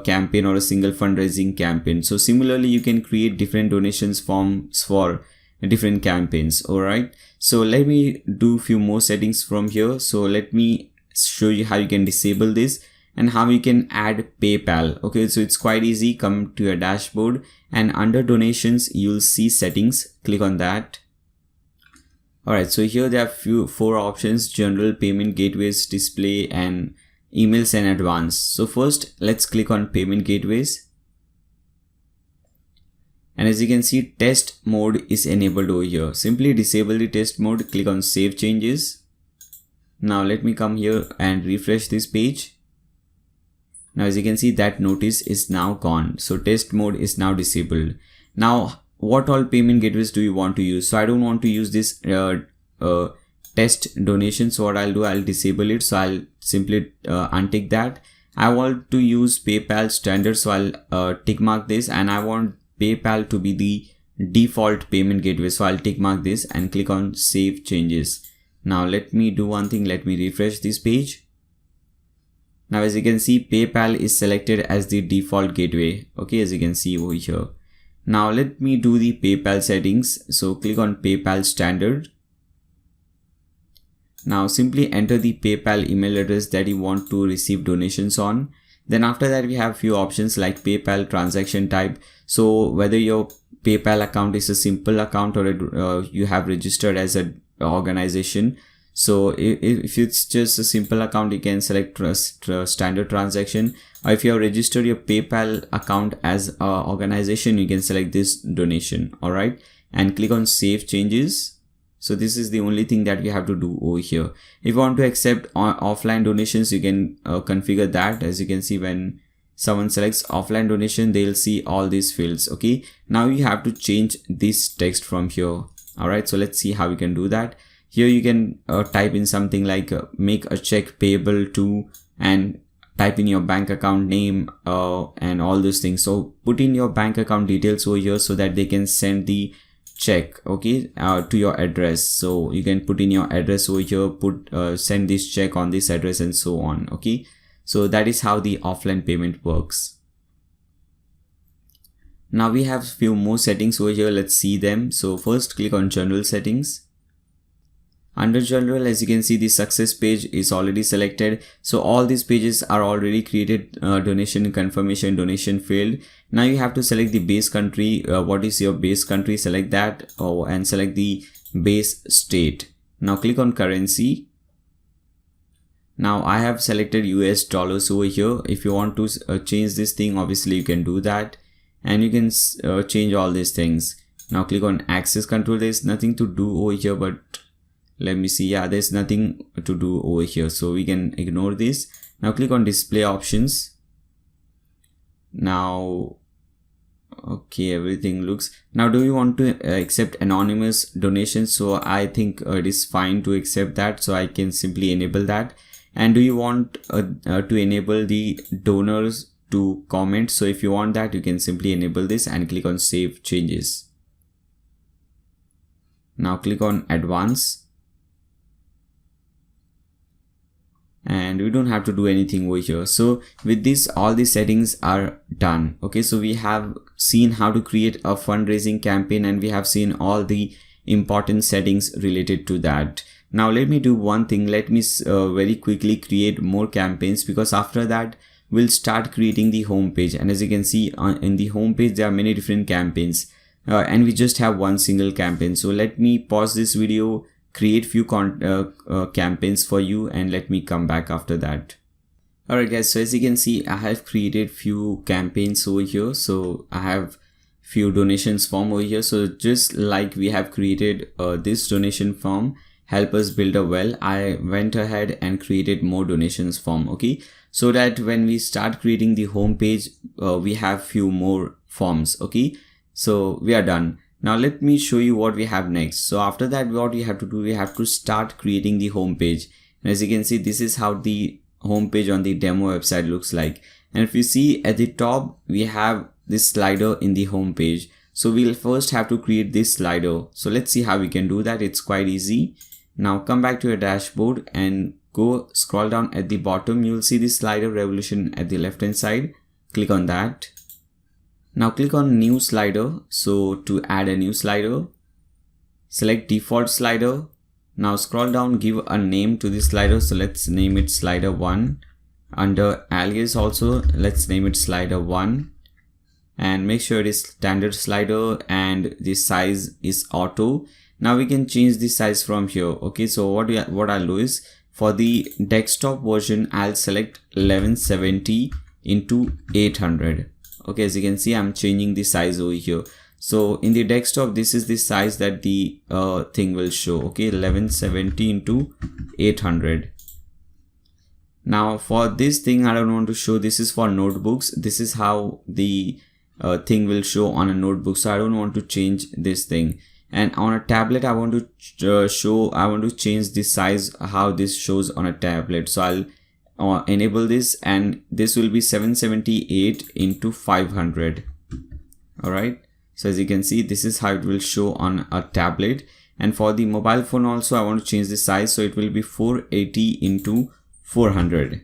campaign or a single fundraising campaign. So similarly, you can create different donations forms for different campaigns. All right, so let me do few more settings from here. So let me show you how you can disable this and how you can add PayPal. Okay, so it's quite easy. Come to your dashboard and under donations, you'll see settings. Click on that. Alright, so here there are four options: general, payment gateways, display, and emails and advanced. So first, let's click on payment gateways. And as you can see, test mode is enabled over here. Simply disable the test mode, click on save changes. Now let me come here and refresh this page. Now as you can see, that notice is now gone. So test mode is now disabled. Now what all payment gateways do you want to use? So I don't want to use this test donation. So what I'll do, I'll disable it. So I'll simply untick that. I want to use PayPal standard. So I'll tick mark this, and I want PayPal to be the default payment gateway. So I'll tick mark this and click on save changes. Now let me do one thing. Let me refresh this page. Now as you can see, PayPal is selected as the default gateway. Okay, as you can see over here. Now let me do the PayPal settings. So click on PayPal standard. Now simply enter the PayPal email address that you want to receive donations on. Then after that, we have few options like PayPal transaction type. So whether your PayPal account is a simple account or you have registered as an organization. So if it's just a simple account, you can select standard transaction. Or if you have registered your PayPal account as an organization, you can select this donation. All right, and click on save changes. So this is the only thing that you have to do over here. If you want to accept offline donations, you can configure that. As you can see, when someone selects offline donation, they'll see all these fields. Okay, now you have to change this text from here. All right, so let's see how we can do that. Here you can type in something like make a check payable to, and type in your bank account name and all those things. So put in your bank account details over here so that they can send the check, okay, to your address. So you can put in your address over here, send this check on this address and so on. Okay, so that is how the offline payment works. Now we have few more settings over here. Let's see them. So first, click on general settings. Under general, as you can see, the success page is already selected. So all these pages are already created. Donation confirmation, donation failed. Now you have to select the base country. What is your base country? Select that and select the base state. Now click on currency. Now I have selected US dollars over here. If you want to change this thing, obviously you can do that, and you can change all these things. Now click on access control. There's nothing to do over here, but let me see. Yeah, there's nothing to do over here, so we can ignore this. Now click on display options. Now, okay, everything looks. Now do you want to accept anonymous donations? So I think it is fine to accept that, so I can simply enable that. And do you want to enable the donors to comment? So if you want that, you can simply enable this and click on save changes. Now click on advance. And we don't have to do anything over here. So with this, all the settings are done. Okay, so we have seen how to create a fundraising campaign, and we have seen all the important settings related to that. Now let me do one thing. Let me very quickly create more campaigns, because after that we'll start creating the home page. And as you can see in the home page, there are many different campaigns and we just have one single campaign. So let me pause this video, create few campaigns for you, and let me come back after that. Alright guys, so as you can see, I have created few campaigns over here. So I have few donations form over here. So just like we have created this donation form, help us build a well, I went ahead and created more donations form. Okay, so that when we start creating the home page, we have few more forms. Okay, so we are done. Now let me show you what we have next. So after that, what we have to do, we have to start creating the home page. And as you can see, this is how the home page on the demo website looks like. And if you see at the top, we have this slider in the home page. So we'll first have to create this slider. So let's see how we can do that. It's quite easy. Now come back to your dashboard and go scroll down at the bottom. You'll see this slider revolution at the left hand side. Click on that. Now click on new slider. So to add a new slider, select default slider. Now scroll down, give a name to this slider. So let's name it slider 1. Under alias also, let's name it slider 1. And make sure it is standard slider and the size is auto. Now we can change the size from here. Okay, so what I'll do is, for the desktop version, I'll select 1170 into 800. Okay, as you can see, I'm changing the size over here. So in the desktop, this is the size that the thing will show. Okay, 1170 into 800. Now for this thing, I don't want to show, this is for notebooks. This is how the thing will show on a notebook. So I don't want to change this thing. And on a tablet, I want to change the size, how this shows on a tablet. So I'll enable this, and this will be 778 into 500. All right. So as you can see, this is how it will show on a tablet. And for the mobile phone also, I want to change the size. So it will be 480 into 400.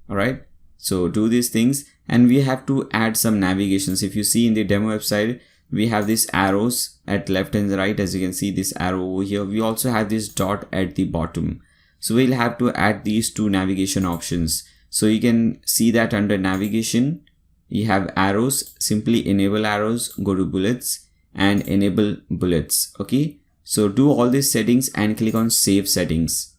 All right. So do these things, and we have to add some navigations. If you see in the demo website, we have these arrows at left and right. As you can see, this arrow over here. We also have this dot at the bottom. So we'll have to add these two navigation options. So you can see that under navigation, you have arrows. Simply enable arrows, go to bullets and enable bullets. Okay. So do all these settings and click on save settings.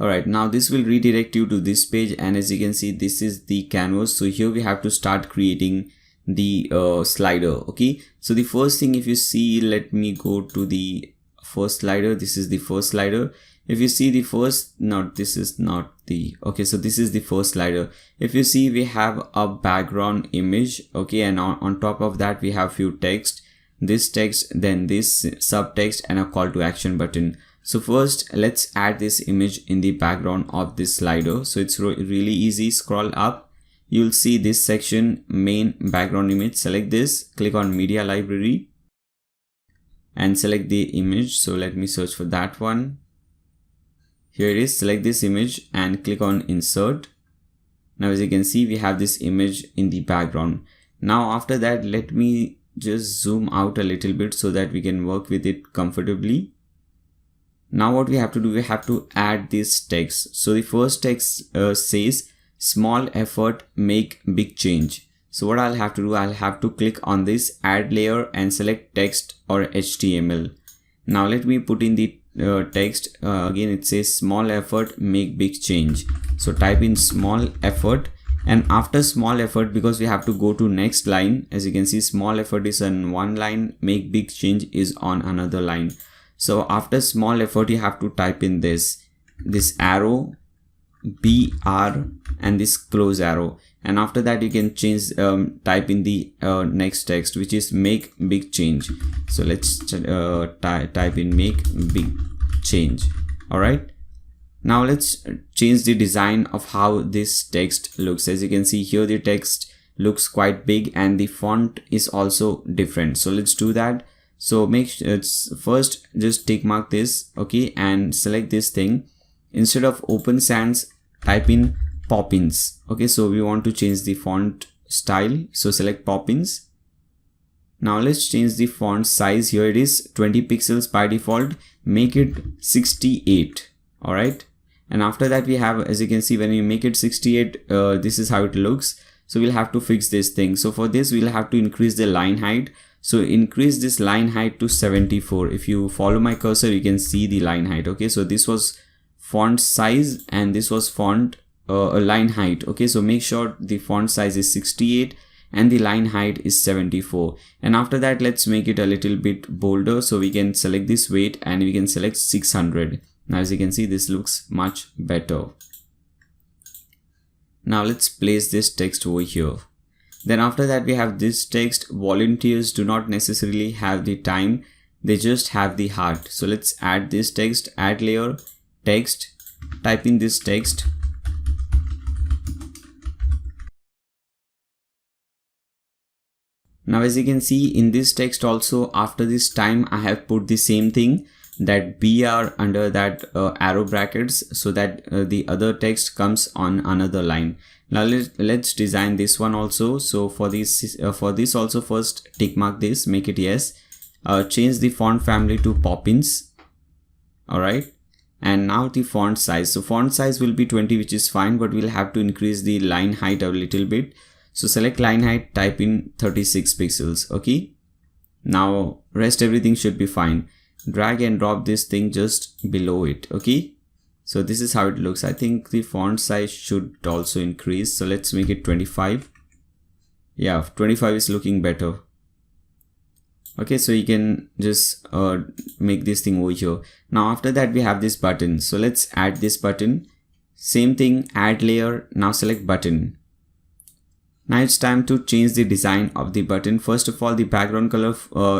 Alright, now this will redirect you to this page, and as you can see, this is the canvas. So here we have to start creating the slider. Okay, so the first thing, if you see, let me go to the first slider. This is the first slider. If you see the first, no, this is not the, okay, so this is the first slider. If you see, we have a background image. Okay, and on top of that, we have few text, this text, then this subtext, and a call to action button. So first, let's add this image in the background of this slider. So it's really easy. Scroll up, you'll see this section, main background image. Select this, click on media library and select the image. So let me search for that one. Here it is. Select this image and click on insert. Now as you can see, we have this image in the background. Now after that, let me just zoom out a little bit so that we can work with it comfortably. Now what we have to do, we have to add this text. So the first text says small effort, make big change. So what I'll have to do, I'll have to click on this add layer and select text or HTML. Now let me put in the text. Again, it says small effort, make big change. So type in small effort, and after small effort, because we have to go to next line, as you can see, small effort is on one line, make big change is on another line. So after small effort, you have to type in this arrow, BR, and this close arrow. And after that, you can change, type in the next text, which is make big change. So let's type in make big change. All right. Now let's change the design of how this text looks. As you can see here, the text looks quite big and the font is also different. So let's do that. So first just tick mark this, okay, and select this thing. Instead of Open Sans, type in Poppins. Okay, so we want to change the font style. So select Poppins. Now let's change the font size. Here it is 20 pixels by default. Make it 68. All right. And after that we have, as you can see, when we make it 68, this is how it looks. So we'll have to fix this thing. So for this we'll have to increase the line height. So increase this line height to 74. If you follow my cursor, you can see the line height. Okay, so this was font size and this was font line height. Okay, so make sure the font size is 68 and the line height is 74. And after that, let's make it a little bit bolder. So we can select this weight and we can select 600. Now as you can see, this looks much better. Now let's place this text over here. Then after that we have this text. Volunteers do not necessarily have the time, they just have the heart. So let's add this text, add layer, text, type in this text. Now as you can see in this text also, after this time I have put the same thing, that BR under that arrow brackets, so that the other text comes on another line. Now let's design this one also. So for this also, first tick mark this, make it yes. Change the font family to Poppins. Alright, and now the font size. So font size will be 20, which is fine, but we'll have to increase the line height a little bit. So select line height, type in 36 pixels. Okay, now rest everything should be fine. Drag and drop this thing just below it. Okay, so this is how it looks. I think the font size should also increase, so let's make it 25. Yeah, 25 is looking better. Okay, so you can just make this thing over here. Now after that we have this button, so let's add this button. Same thing, add layer. Now select button. Now it's time to change the design of the button. First of all, the background color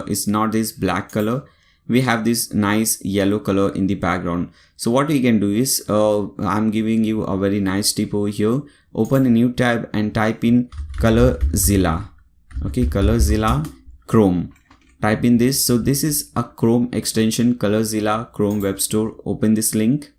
is not this black color. We have this nice yellow color in the background. So what we can do is, I'm giving you a very nice tip over here. Open a new tab and type in ColorZilla. Okay, ColorZilla Chrome. Type in this. So this is a Chrome extension, ColorZilla Chrome Web Store. Open this link.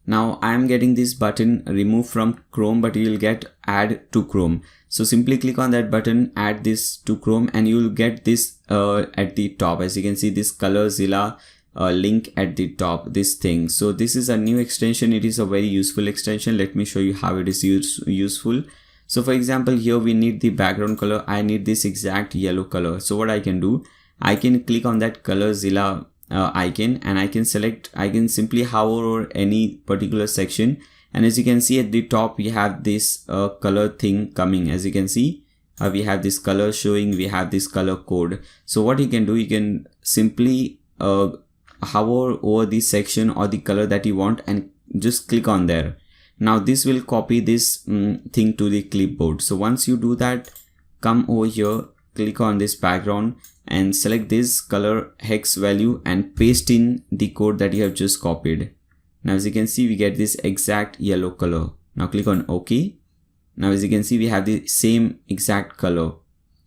Now I am getting this button remove from Chrome, but you will get add to Chrome. So simply click on that button, add this to Chrome, and you will get this at the top. As you can see, this ColorZilla link at the top, this thing. So this is a new extension. It is a very useful extension. Let me show you how it is useful. So for example, here we need the background color. I need this exact yellow color. So what I can do, I can click on that ColorZilla icon and I can simply hover over any particular section, and as you can see at the top we have this color thing coming. As you can see, we have this color showing, we have this color code. So what you can do, you can simply hover over the section or the color that you want and just click on there. Now this will copy this thing to the clipboard. So once you do that, come over here, click on this background and select this color hex value and paste in the code that you have just copied. Now as you can see, we get this exact yellow color. Now click on OK. Now as you can see, we have the same exact color.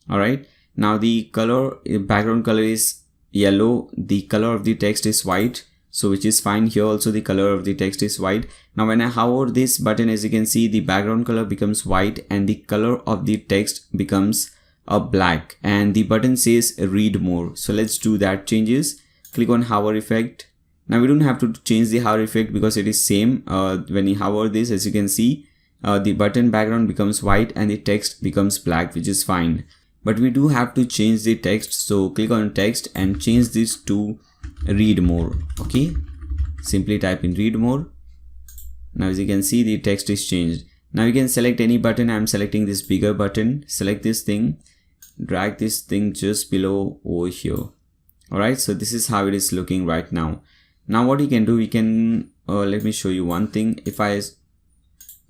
Alright, now the color background color is yellow, the color of the text is white, so which is fine. Here also the color of the text is white. Now when I hover this button, as you can see, the background color becomes white and the color of the text becomes a black, and the button says read more. So let's do that changes. Click on hover effect. Now we don't have to change the hover effect because it is same. When you hover this, as you can see, the button background becomes white and the text becomes black, which is fine. But we do have to change the text. So click on text and change this to read more. Okay, simply type in read more. Now as you can see, the text is changed. Now you can select any button. I'm selecting this bigger button. Select this thing, drag this thing just below over here. Alright, so this is how it is looking right now. Now what you can do, we can let me show you one thing. If I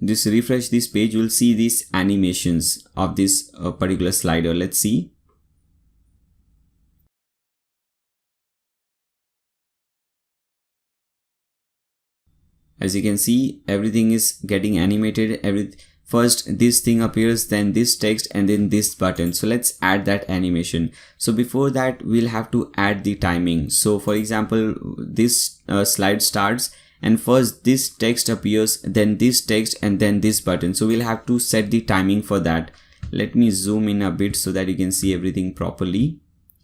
just refresh this page, you will see these animations of this particular slider. Let's see. As you can see, everything is getting animated. First this thing appears, then this text, and then this button. So let's add that animation. So before that, we'll have to add the timing. So for example, this slide starts and first this text appears, then this text, and then this button. So we'll have to set the timing for that. Let me zoom in a bit so that you can see everything properly.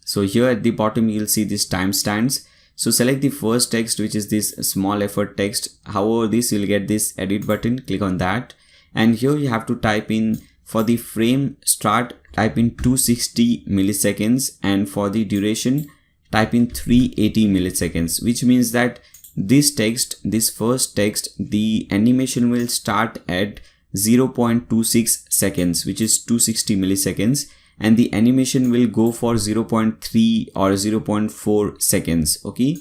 So here at the bottom, you'll see this timestamps. So select the first text, which is this small effort text. However, this you'll get this edit button, click on that, and here you have to type in, for the frame start, type in 260 milliseconds, and for the duration type in 380 milliseconds, which means that this text, this first text, the animation will start at 0.26 seconds, which is 260 milliseconds, and the animation will go for 0.3 or 0.4 seconds. Okay,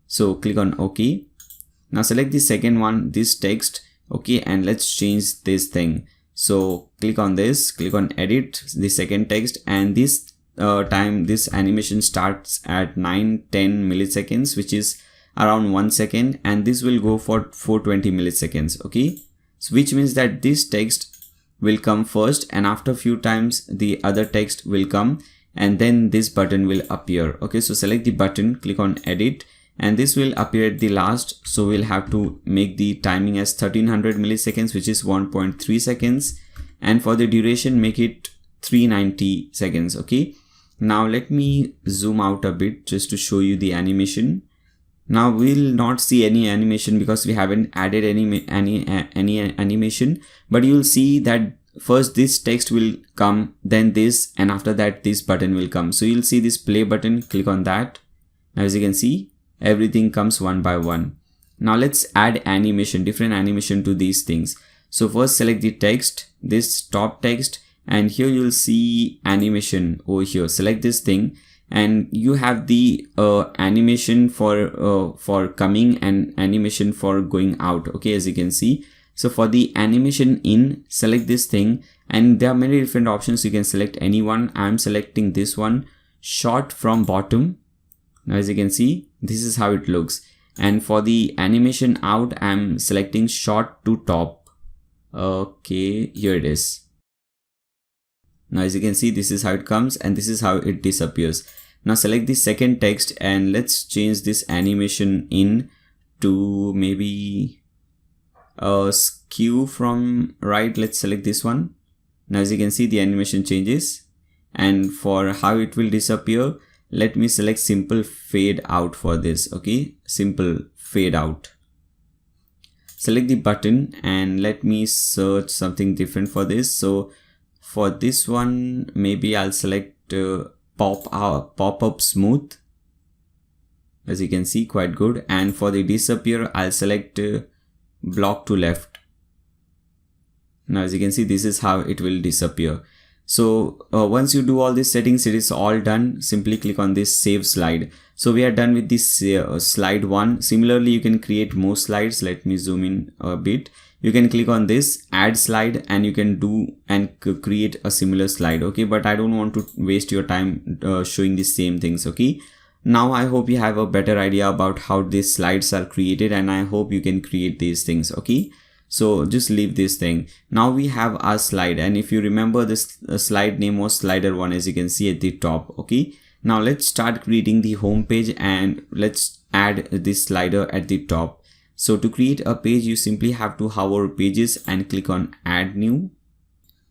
so click on OK. Now select the second one, this text. Okay, and let's change this thing. So click on this, click on edit the second text, and this time this animation starts at 9-10 milliseconds, which is around 1 second, and this will go for 420 milliseconds. Okay, so which means that this text will come first, and after few times the other text will come, and then this button will appear. Okay, so select the button, click on edit, and this will appear at the last. So we'll have to make the timing as 1300 milliseconds, which is 1.3 seconds, and for the duration make it 390 seconds. Okay, now let me zoom out a bit just to show you the animation. Now we'll not see any animation because we haven't added any animation, but you'll see that first this text will come, then this, and after that this button will come. So you'll see this play button, click on that. Now as you can see, everything comes one by one. Now let's add animation, different animation to these things. So first select the text, this top text, and here you'll see animation over here. Select this thing, and you have the animation for coming and animation for going out. Okay, as you can see. So for the animation in, select this thing, and there are many different options. You can select any one. I'm selecting this one, short from bottom. Now as you can see, this is how it looks. And for the animation out, I'm selecting short to top. Okay, here it is. Now as you can see, this is how it comes, and this is how it disappears. Now select the second text, and let's change this animation in to maybe skew from right. Let's select this one. Now as you can see, the animation changes, and for how it will disappear, let me select simple fade out for this. Okay, simple fade out. Select the button, and let me search something different for this. So for this one, maybe I'll select pop-up smooth. As you can see, quite good. And for the disappear, I'll select block to left. Now as you can see, this is how it will disappear. So once you do all these settings, it is all done. Simply click on this save slide. So we are done with this slide 1. Similarly, you can create more slides. Let me zoom in a bit. You can click on this add slide, and you can do and create a similar slide. Okay, but I don't want to waste your time showing the same things. Okay, now I hope you have a better idea about how these slides are created, and I hope you can create these things. Okay, so just leave this thing. Now we have our slide, and if you remember, this slide name was slider 1, as you can see at the top. Okay, now let's start creating the home page, and let's add this slider at the top. So to create a page, you simply have to hover pages and click on add new.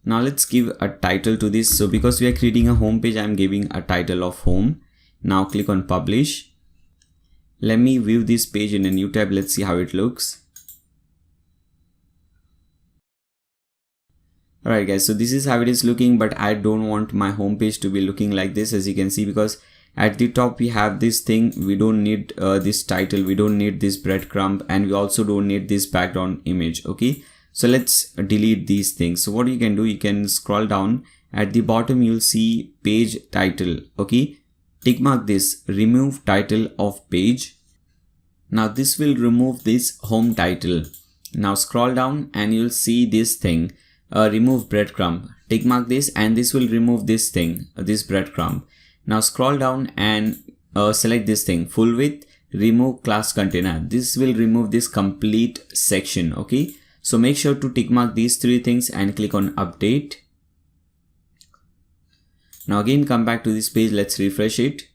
Now let's give a title to this. So because we are creating a home page, I'm giving a title of home. Now click on publish. Let me view this page in a new tab. Let's see how it looks. Alright guys, so this is how it is looking, but I don't want my home page to be looking like this, as you can see, because at the top we have this thing. We don't need this title, we don't need this breadcrumb, and we also don't need this background image. Okay, so let's delete these things. So what you can do, you can scroll down. At the bottom you'll see page title. Okay, tick mark this, remove title of page. Now this will remove this home title. Now scroll down and you'll see this thing, remove breadcrumb. Tick mark this, and this will remove this thing, this breadcrumb. Now scroll down and select this thing, full width, remove class container. This will remove this complete section. Okay, so make sure to tick mark these 3 things and click on update. Now again come back to this page, let's refresh it.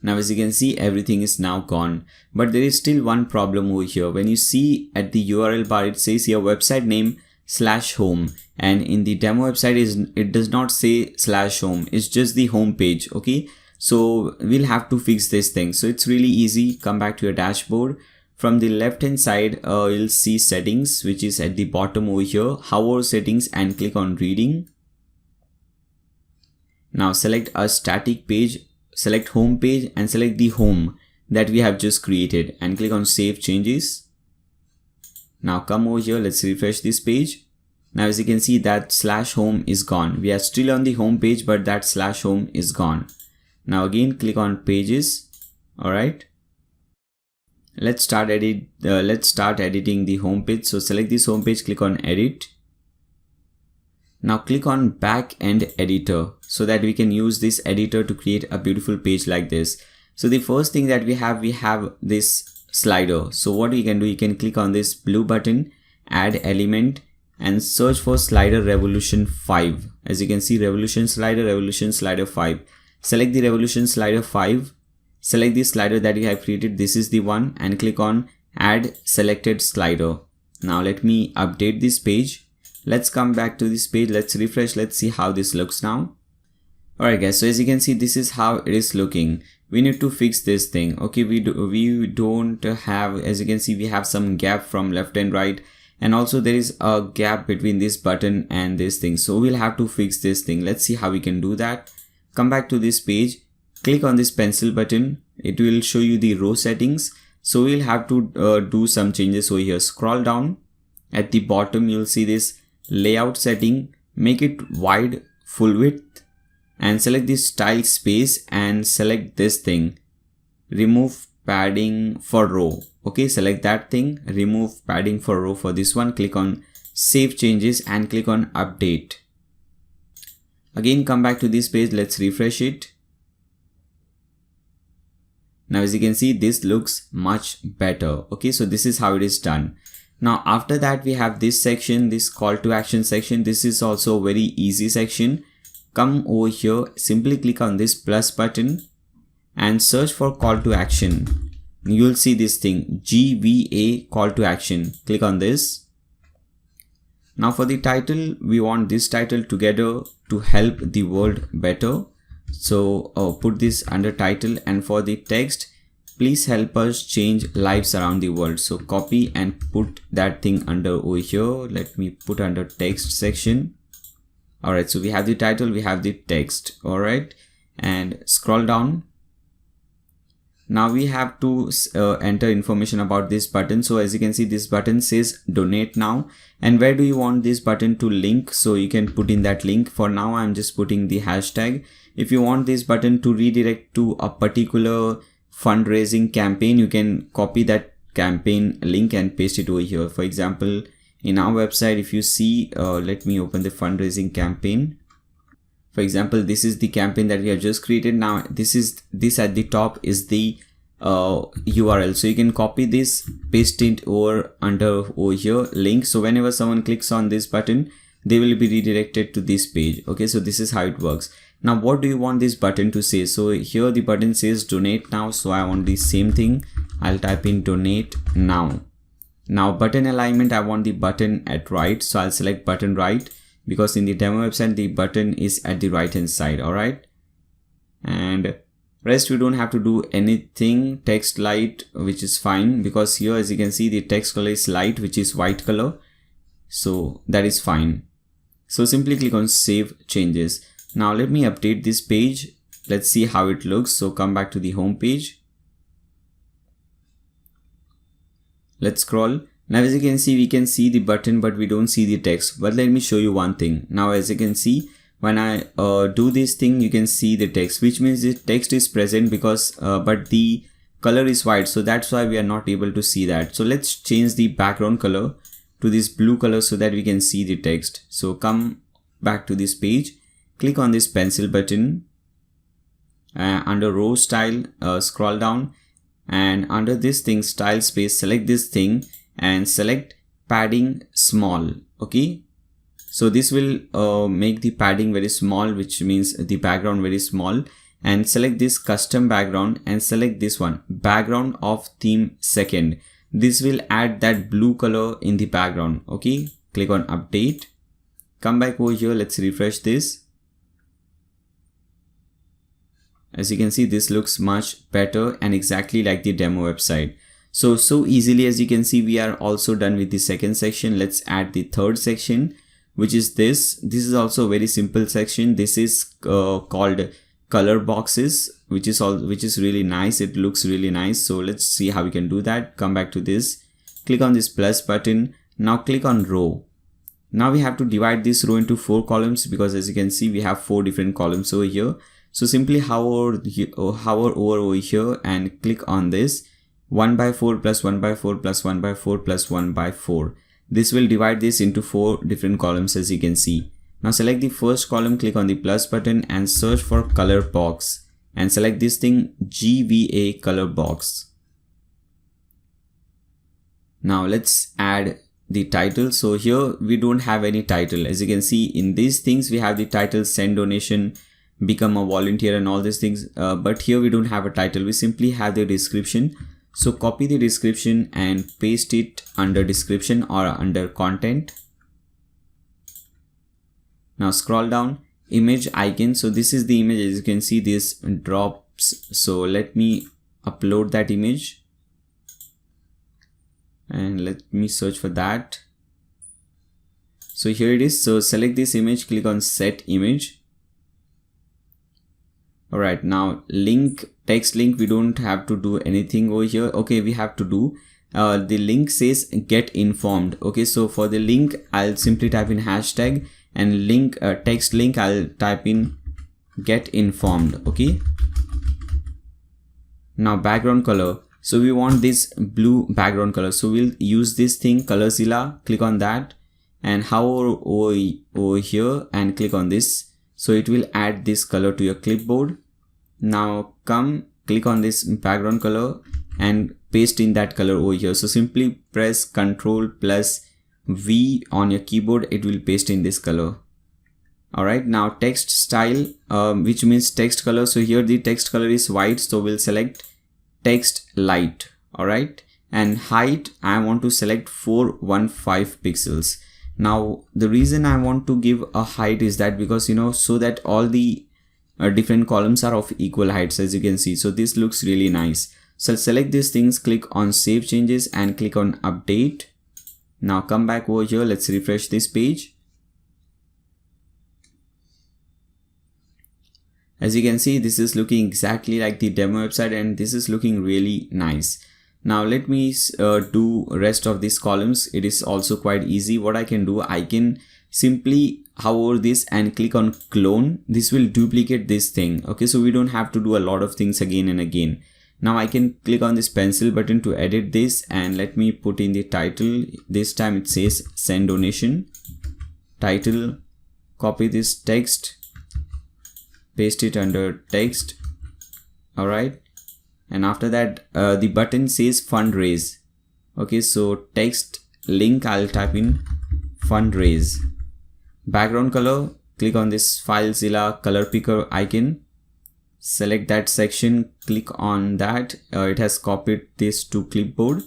Now as you can see, everything is now gone, but there is still one problem over here. When you see at the URL bar, it says your website name /home, and in the demo website it does not say /home, it's just the home page. Okay, So we'll have to fix this thing. So it's really easy. Come back to your dashboard. From the left hand side, you'll see settings, which is at the bottom over here. Hover settings and click on reading. Now select a static page, select home page and select the home that we have just created and click on save changes. Now come over here, let's refresh this page. Now as you can see, that /home is gone. We are still on the home page, but that /home is gone. Now again click on pages. Alright. Let's start editing the home page. So select this home page, click on edit. Now click on backend editor so that we can use this editor to create a beautiful page like this. So the first thing that we have this slider. So what we can do, you can click on this blue button, add element and search for slider revolution 5. As you can see, revolution slider 5. Select the revolution slider 5. Select the slider that you have created. This is the one and click on add selected slider. Now let me update this page. Let's come back to this page. Let's refresh. Let's see how this looks now. Alright guys, so as you can see, this is how it is looking. We need to fix this thing. Okay, we don't have, as you can see, we have some gap from left and right, and also there is a gap between this button and this thing. So we'll have to fix this thing. Let's see how we can do that. Come back to this page, click on this pencil button. It will show you the row settings. So we'll have to do some changes over here. Scroll down. At the bottom, you'll see this layout setting. Make it wide, full width, and select this style space and select this thing. Remove padding for row. Okay, select that thing. Remove padding for row for this one. Click on save changes and click on update. Again, come back to this page. Let's refresh it. Now as you can see, this looks much better. Okay, so this is how it is done. Now after that, we have this section, this call to action section. This is also a very easy section. Come over here, simply click on this plus button and search for call to action. You will see this thing, GVA call to action. Click on this. Now for the title, we want this title together to help the world better. So put this under title, and for the text, please help us change lives around the world. So copy and put that thing under over here. Let me put under text section. Alright, so we have the title, we have the text. Alright, and scroll down. Now we have to enter information about this button. So as you can see, this button says donate now. And where do you want this button to link? So you can put in that link. For now, I'm just putting the hashtag. If you want this button to redirect to a particular fundraising campaign, you can copy that campaign link and paste it over here. For example, in our website, if you see, let me open the fundraising campaign. For example, this is the campaign that we have just created. Now this at the top is the URL. So you can copy this, paste it over here link. So whenever someone clicks on this button, they will be redirected to this page. Okay, so this is how it works. Now what do you want this button to say? So here the button says donate now. So I want the same thing. I'll type in donate now. Now button alignment, I want the button at right. So I'll select button right, because in the demo website, the button is at the right hand side. Alright. And rest, we don't have to do anything. Text light, which is fine, because here as you can see, the text color is light, which is white color. So that is fine. So simply click on save changes. Now let me update this page. Let's see how it looks. So come back to the home page. Let's scroll. Now as you can see, we can see the button, but we don't see the text. But let me show you one thing. Now as you can see, when I do this thing, you can see the text, which means the text is present, because but the color is white. So that's why we are not able to see that. So let's change the background color to this blue color so that we can see the text. So come back to this page, click on this pencil button, under row style, scroll down, and under this thing, style space, select this thing and select padding small. Okay, so this will make the padding very small, which means the background very small, and select this custom background and select this one, background of theme second. This will add that blue color in the background. Okay, click on update. Come back over here. Let's refresh this. As you can see, this looks much better and exactly like the demo website. So easily, as you can see, we are also done with the second section. Let's add the third section, which is this. This is also a very simple section. This is called color boxes, which is really nice. It looks really nice. So let's see how we can do that. Come back to this, click on this plus button. Now click on row. Now we have to divide this row into 4 columns, because as you can see, we have 4 different columns over here. So simply hover over here and click on this 1 by 4 plus 1 by 4 plus 1 by 4 plus 1 by 4. This will divide this into 4 different columns, as you can see. Now select the first column, click on the plus button and search for color box and select this thing, GVA color box. Now let's add the title. So here we don't have any title. As you can see, in these things we have the title, send donation, become a volunteer and all these things, but here we don't have a title. We simply have the description. So copy the description and paste it under description or under content. Now scroll down, image icon. So this is the image. As you can see, this drops. So let me upload that image and let me search for that. So here it is. So select this image, click on set image. Alright, now link, text link, we don't have to do anything over here. Okay, we have to do, the link says get informed. Okay, so for the link, I'll simply type in hashtag, and link, text link, I'll type in get informed. Okay. Now background color. So we want this blue background color. So we'll use this thing, Colorzilla, click on that and hover over here and click on this. So it will add this color to your clipboard. Now click on this background color and paste in that color over here. So simply press Ctrl plus V on your keyboard, it will paste in this color. Alright, now text style, which means text color. So here the text color is white, so we'll select text light. Alright, and height, I want to select 415 pixels. Now the reason I want to give a height is that because, you know, so that all the different columns are of equal heights, as you can see. So this looks really nice. So select these things, click on save changes and click on update. Now come back over here, let's refresh this page. As you can see, this is looking exactly like the demo website and this is looking really nice. Now let me do rest of these columns. It is also quite easy. What I can do, I can simply hover this and click on clone. This will duplicate this thing. Okay, so we don't have to do a lot of things again and again. Now I can click on this pencil button to edit this and let me put in the title. This time it says send donation. Title, copy this text, paste it under text. Alright. And after that, the button says fundraise. Okay, so text link, I'll type in fundraise. Background color, click on this FileZilla color picker icon. Select that section, click on that. It has copied this to clipboard.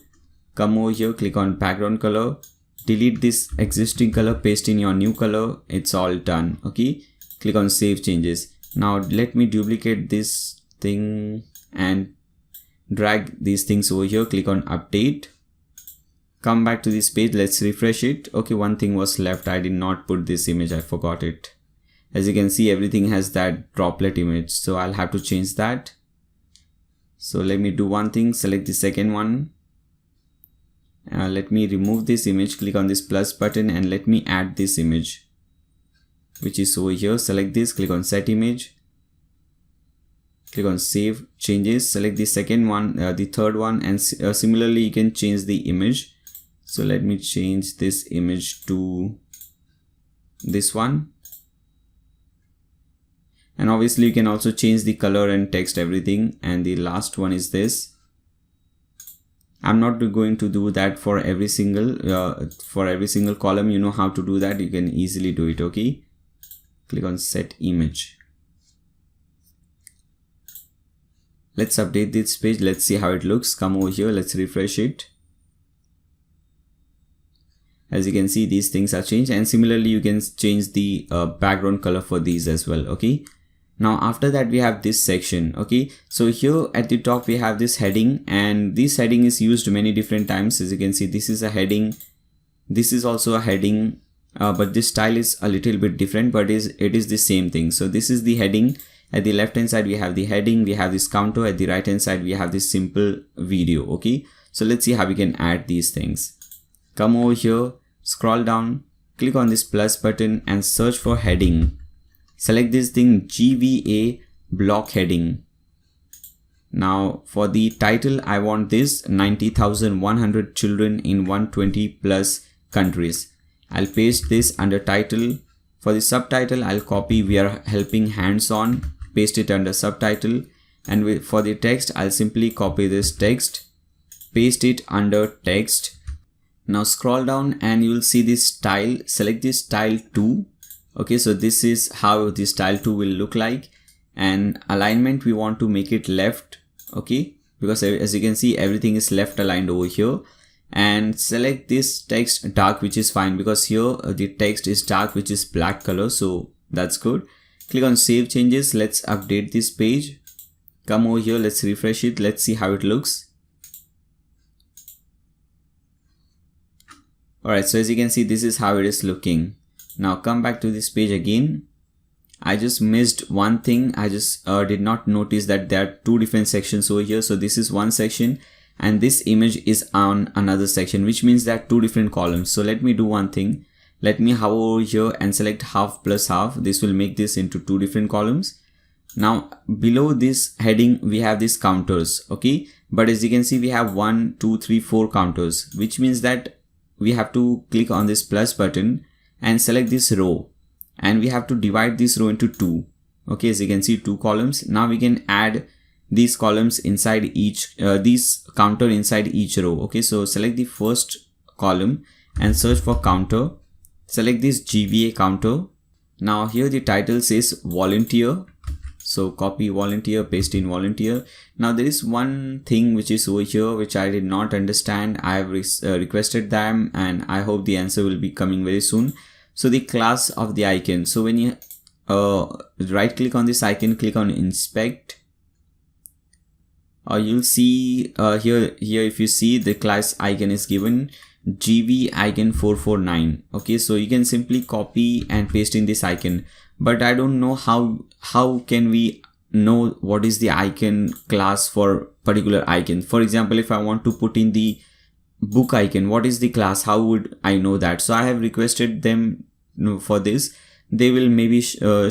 Come over here, click on background color. Delete this existing color, paste in your new color. It's all done. Okay, click on save changes. Now let me duplicate this thing and drag these things over here. Click on update. Come back to this page. Let's refresh it. Okay, one thing was left. I did not put this image. I forgot it. As you can see, everything has that droplet image. So I'll have to change that. So let me do one thing. Select the second one. Let me remove this image. Click on this plus button and let me add this image, which is over here. Select this. Click on set image. Click on save changes. Select the second one, the third one, and similarly you can change the image. So let me change this image to this one. And obviously you can also change the color and text, everything. And the last one is this. I'm not going to do that for every single column. You know how to do that. You can easily do it. Okay. Click on set image. Let's update this page. Let's see how it looks. Come over here. Let's refresh it. As you can see, these things are changed, and similarly you can change the background color for these as well. Okay. Now after that we have this section. Okay, so here at the top we have this heading, and this heading is used many different times. As you can see, this is a heading, this is also a heading, but this style is a little bit different, but it is the same thing. So this is the heading. At the left hand side we have the heading, we have this counter. At the right hand side we have this simple video. Okay, so let's see how we can add these things. Come over here, scroll down, click on this plus button and search for heading. Select this thing, GVA block heading. Now for the title, I want this 90,100 children in 120 plus countries. I'll paste this under title. For the subtitle, I'll copy "we are helping hands-on," paste it under subtitle. And for the text, I'll simply copy this text, paste it under text. Now scroll down and you'll see this style. Select this style 2. Okay, so this is how the style 2 will look like. And alignment, we want to make it left. Okay, because as you can see, everything is left aligned over here. And select this text dark, which is fine because here the text is dark, which is black color, so that's good. Click on save changes. Let's update this page. Come over here, let's refresh it. Let's see how it looks. Alright, so as you can see, this is how it is looking. Now come back to this page again. I just missed one thing. I just did not notice that there are two different sections over here. So this is one section and this image is on another section, which means there are two different columns. So let me do one thing. Let me hover over here and select half plus half. This will make this into two different columns. Now below this heading, we have these counters. Okay, but as you can see, we have 1, 2, 3, 4 counters, which means that we have to click on this plus button and select this row, and we have to divide this row into 2. Okay, as you can see, 2 columns. Now we can add these columns inside each, these counter inside each row. Okay, so select the first column and search for counter. Select this GVA counter. Now here the title says volunteer. So copy volunteer, paste in volunteer. Now there is one thing which is over here which I did not understand. I have requested them and I hope the answer will be coming very soon. So the class of the icon. So when you right click on this icon, click on inspect. You'll see here if you see, the class icon is given GV icon 449. Okay, so you can simply copy and paste in this icon, but I don't know how can we know what is the icon class for particular icon. For example, if I want to put in the book icon, what is the class? How would I know that? So I have requested them for this. They will maybe show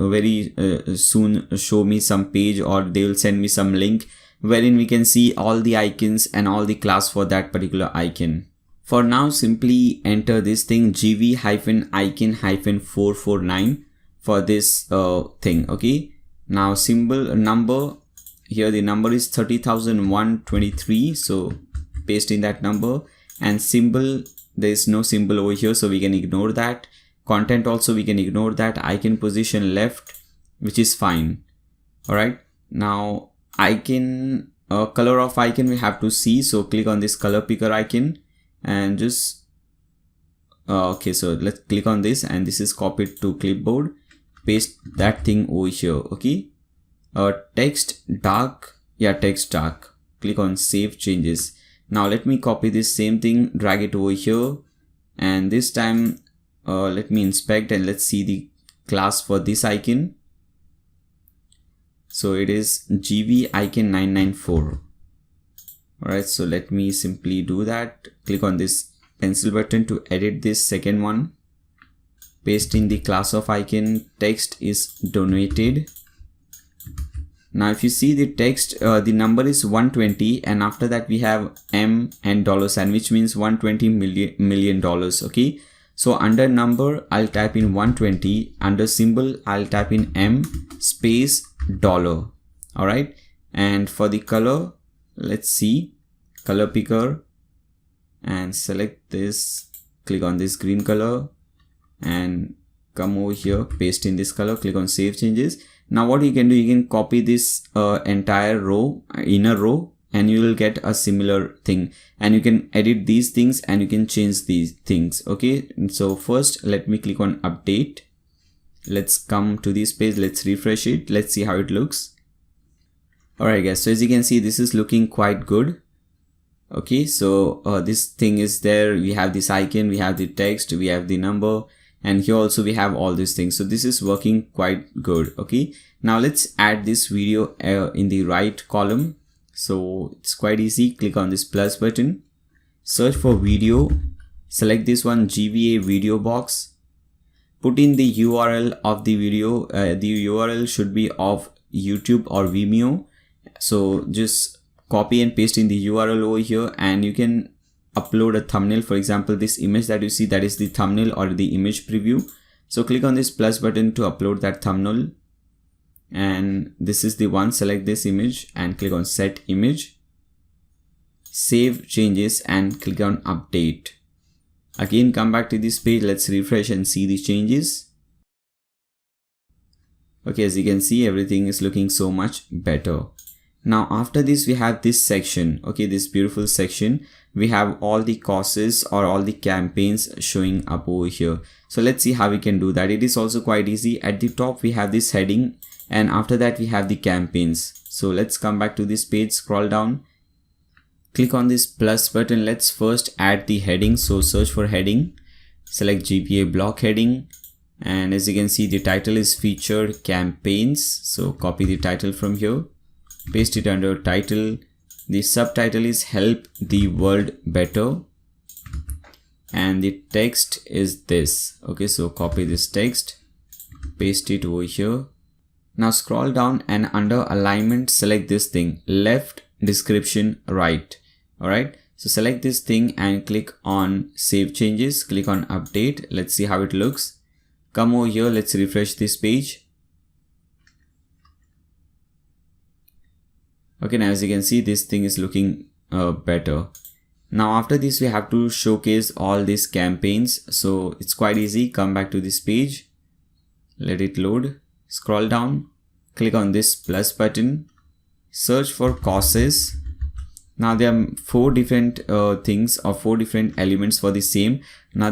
very soon show me some page, or they will send me some link wherein we can see all the icons and all the class for that particular icon. For now, simply enter this thing GV-icon-449 for this thing. Okay, now symbol number, here the number is 30,123, so paste in that number. And symbol, there is no symbol over here, so we can ignore that. Content also we can ignore that. Icon position left, which is fine. Alright, now icon, color of icon we have to see, so click on this color picker icon and just okay, so let's click on this, and this is copied to clipboard. Paste that thing over here. Okay, text dark, yeah, text dark. Click on save changes. Now let me copy this same thing, drag it over here, and this time let me inspect and let's see the class for this icon. So it is GV icon 994. Alright, so let me simply do that. Click on this pencil button to edit this second one. Paste in the class of icon. Text is donated. Now if you see the text, the number is 120, and after that we have M and $sign, which means $120 million. Okay, so under number I'll type in 120, under symbol I'll type in M space $. Alright, and for the color, let's see, color picker, and select this, click on this green color and come over here, paste in this color, click on save changes. Now what you can do, you can copy this entire row, inner row, and you will get a similar thing, and you can edit these things and you can change these things. Okay, so first let me click on update, Let's come to this page. Let's refresh it. Let's see how it looks. Alright guys, so as you can see, this is looking quite good. Okay, so this thing is there. We have this icon, we have the text, we have the number, and here also we have all these things. So this is working quite good. Okay, now let's add this video in the right column. So it's quite easy. Click on this plus button, search for video, select this one, GVA video box, put in the URL of the video. The URL should be of YouTube or Vimeo. So just copy and paste in the URL over here, and you can upload a thumbnail. For example, this image that you see, that is the thumbnail or the image preview. So click on this plus button to upload that thumbnail, and this is the one. Select this image and click on set image, save changes and click on update. Again, come back to this page. Let's refresh and see the changes. Okay, as you can see, everything is looking so much better. Now after this, we have this section. Okay, this beautiful section. We have all the causes or all the campaigns showing up over here. So let's see how we can do that. It is also quite easy. At the top we have this heading, and after that we have the campaigns. So let's come back to this page, scroll down, click on this plus button. Let's first add the heading. So search for heading, select GPA block heading, and as you can see, the title is featured campaigns. So copy the title from here, paste it under title. The subtitle is help the world better, and the text is this. Okay, so copy this text, paste it over here. Now scroll down and under alignment, select this thing, left description right. Alright, so select this thing and click on save changes, click on update. Let's see how it looks. Come over here, let's refresh this page. Okay, now as you can see, this thing is looking better. Now after this, we have to showcase all these campaigns. So it's quite easy. Come back to this page, let it load, scroll down, click on this plus button, search for causes. Now there are 4 different things or 4 different elements for the same. Now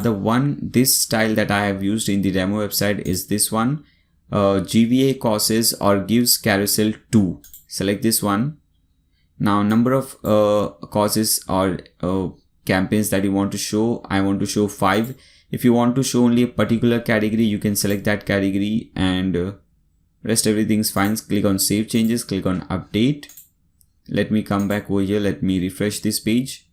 this style that I have used in the demo website is this one, GVA causes or gives carousel 2. Select this one. Now number of causes or campaigns that you want to show, I want to show 5. If you want to show only a particular category, you can select that category, and rest everything's fine. Click on save changes, click on update. Let me come back over here. Let me refresh this page.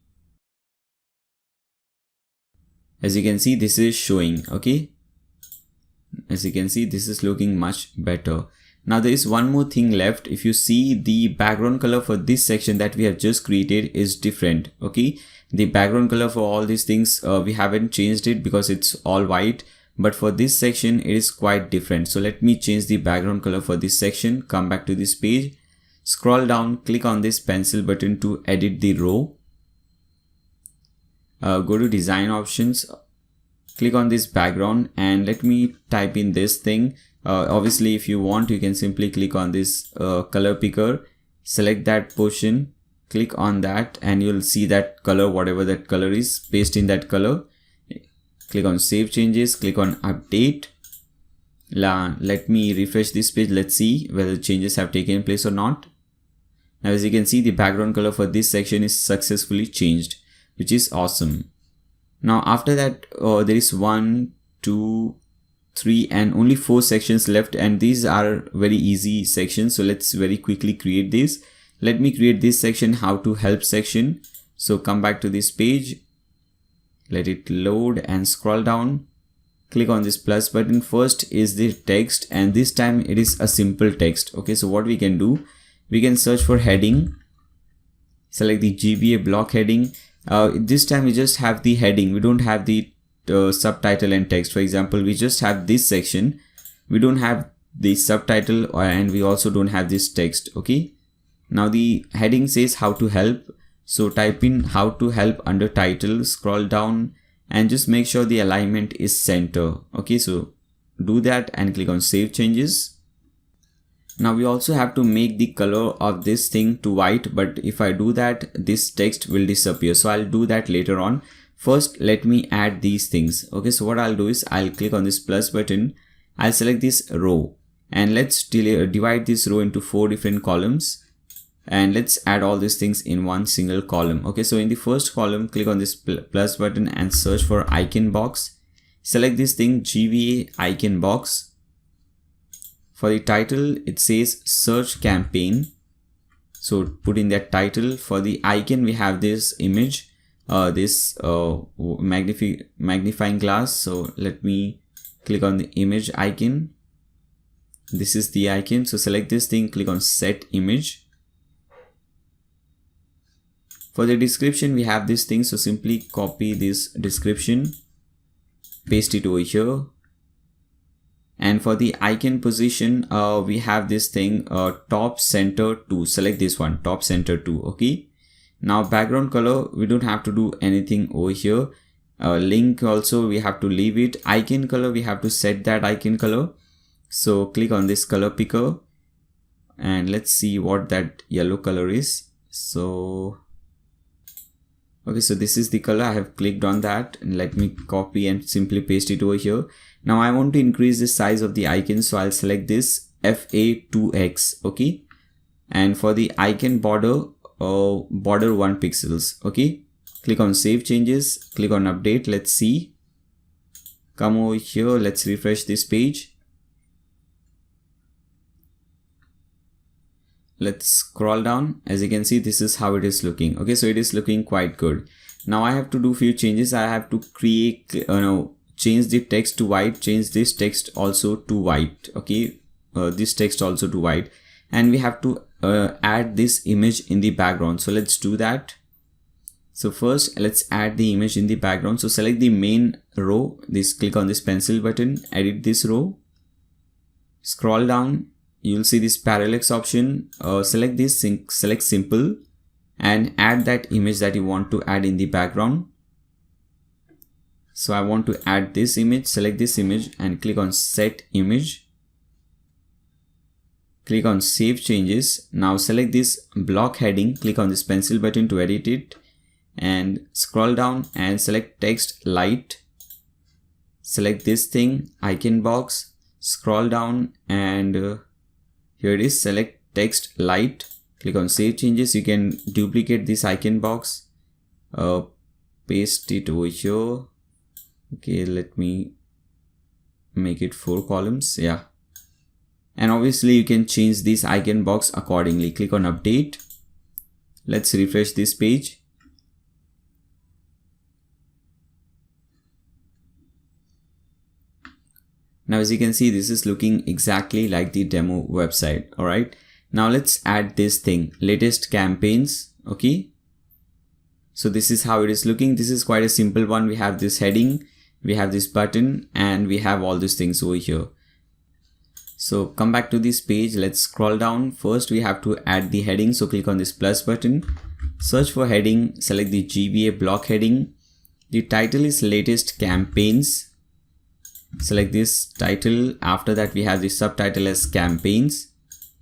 As you can see, this is showing. Okay, as you can see, this is looking much better. Now there is one more thing left. If you see, the background color for this section that we have just created is different. Okay, the background color for all these things, we haven't changed it because it's all white, but for this section it is quite different. So let me change the background color for this section. Come back to this page, scroll down, click on this pencil button to edit the row. Go to design options, click on this background, and let me type in this thing. Obviously if you want, you can simply click on this color picker, select that portion, click on that, and you'll see that color, whatever that color is, paste in that color. Click on save changes, click on update. Let me refresh this page. Let's see whether changes have taken place or not. Now as you can see, the background color for this section is successfully changed, which is awesome. Now after that, there is 1, 2, 3 and only 4 sections left, and these are very easy sections. So let's very quickly create this. Let me create this section, how to help section. So come back to this page, let it load and scroll down, click on this plus button. First is the text, and this time it is a simple text. Okay, so what we can do, we can search for heading, select the GBA block heading. This time we just have the heading, we don't have the subtitle and text. For example, we just have this section, we don't have the subtitle, and we also don't have this text. Okay, now the heading says how to help, so type in how to help under title, scroll down, and just make sure the alignment is center. Okay, so do that and click on save changes. Now we also have to make the color of this thing to white, but if I do that, this text will disappear, so I'll do that later on. First, let me add these things. Okay, so what I'll do is I'll click on this plus button, I'll select this row, and let's divide this row into 4 different columns, and let's add all these things in one single column. Okay, so in the first column, click on this plus button and search for icon box. Select this thing, GVA icon box. For the title, it says search campaign, so put in that title. For the icon, we have this image, this magnifying glass. So let me click on the image icon. This is the icon, so select this thing, click on set image. For the description, we have this thing, so simply copy this description, paste it over here. And for the icon position, we have this thing, top center to. Select this one, top center to. Okay, now background color, we don't have to do anything over here. Link also we have to leave it. Icon color, we have to set that icon color. So click on this color picker and let's see what that yellow color is. So okay, so this is the color. I have clicked on that, and let me copy and simply paste it over here. Now I want to increase the size of the icon, so I'll select this FA2X. Okay, and for the icon border, border 1 pixels. Okay, click on save changes, click on update. Let's see, come over here, let's refresh this page. Let's scroll down. As you can see, this is how it is looking. Okay, so it is looking quite good. Now I have to do few changes. I have to change the text to white, change this text also to white. Okay, this text also to white, and we have to add this image in the background. So let's do that. So first, let's add the image in the background. So select the main row. Click on this pencil button, edit this row, scroll down. You'll see this parallax option. Select this, select simple, and add that image that you want to add in the background. So I want to add this image. Select this image and click on set image. Click on save changes. Now select this block heading. Click on this pencil button to edit it, and scroll down and select text light. Select this thing, icon box. Scroll down and here it is, select text light. Click on save changes. You can duplicate this icon box, paste it over here. Okay, let me make it 4 columns. Yeah, and obviously you can change this icon box accordingly. Click on update. Let's refresh this page. Now as you can see, this is looking exactly like the demo website. All right, now let's add this thing, latest campaigns. Okay, so this is how it is looking. This is quite a simple one. We have this heading, we have this button, and we have all these things over here. So come back to this page. Let's scroll down. First we have to add the heading. So click on this plus button, search for heading, select the GVA block heading. The title is latest campaigns. Select this title. After that we have the subtitle as campaigns.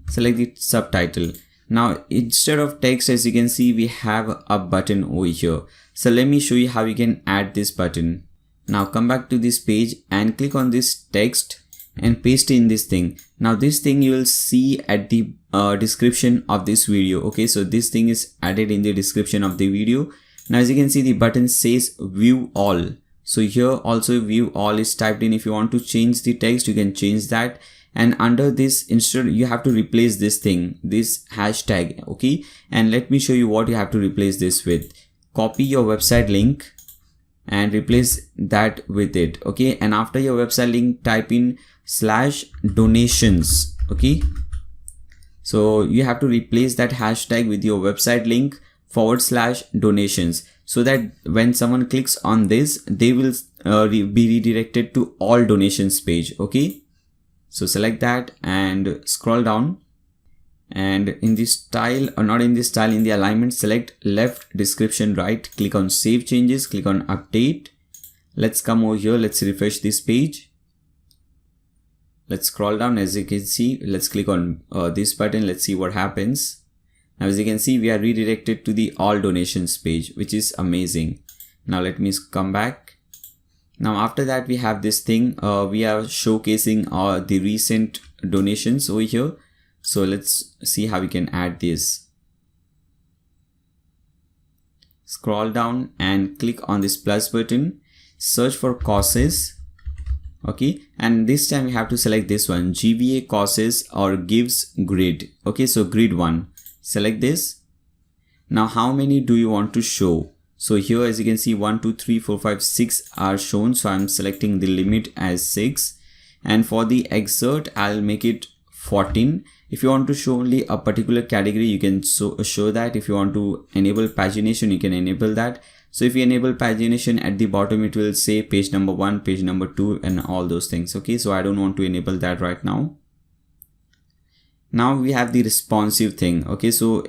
Select the subtitle. Now instead of text, as you can see, we have a button over here. So let me show you how you can add this button. Now come back to this page and click on this text and paste in this thing. Now this thing you will see at the description of this video. Okay, so this thing is added in the description of the video. Now as you can see, the button says view all. So here also view all is typed in. If you want to change the text, you can change that. And under this, instead you have to replace this thing, this hashtag. Okay, and let me show you what you have to replace this with. Copy your website link and replace that with it. Okay, and after your website link, type in /donations. Okay, so you have to replace that hashtag with your website link /donations, so that when someone clicks on this, they will be redirected to all donations page. Okay, so select that and scroll down, and in this style, or not in this style, in the alignment, select left description right. Click on save changes, click on update. Let's come over here, let's refresh this page. Let's scroll down. As you can see, let's click on this button. Let's see what happens. Now as you can see, we are redirected to the all donations page, which is amazing. Now let me come back. Now after that we have this thing, we are showcasing the recent donations over here. So let's see how we can add this. Scroll down and click on this plus button, search for causes. Okay, and this time we have to select this one, GVA causes or gives grid. Okay, so grid 1, select this. Now how many do you want to show? So here as you can see 1 2 3 4 5 6 are shown, so I'm selecting the limit as 6, and for the exert I'll make it 14. If you want to show only a particular category, you can show that. If you want to enable pagination, you can enable that. So if you enable pagination, at the bottom it will say page number 1, page number 2 and all those things. Okay, so I don't want to enable that right now. Now we have the responsive thing. Okay, so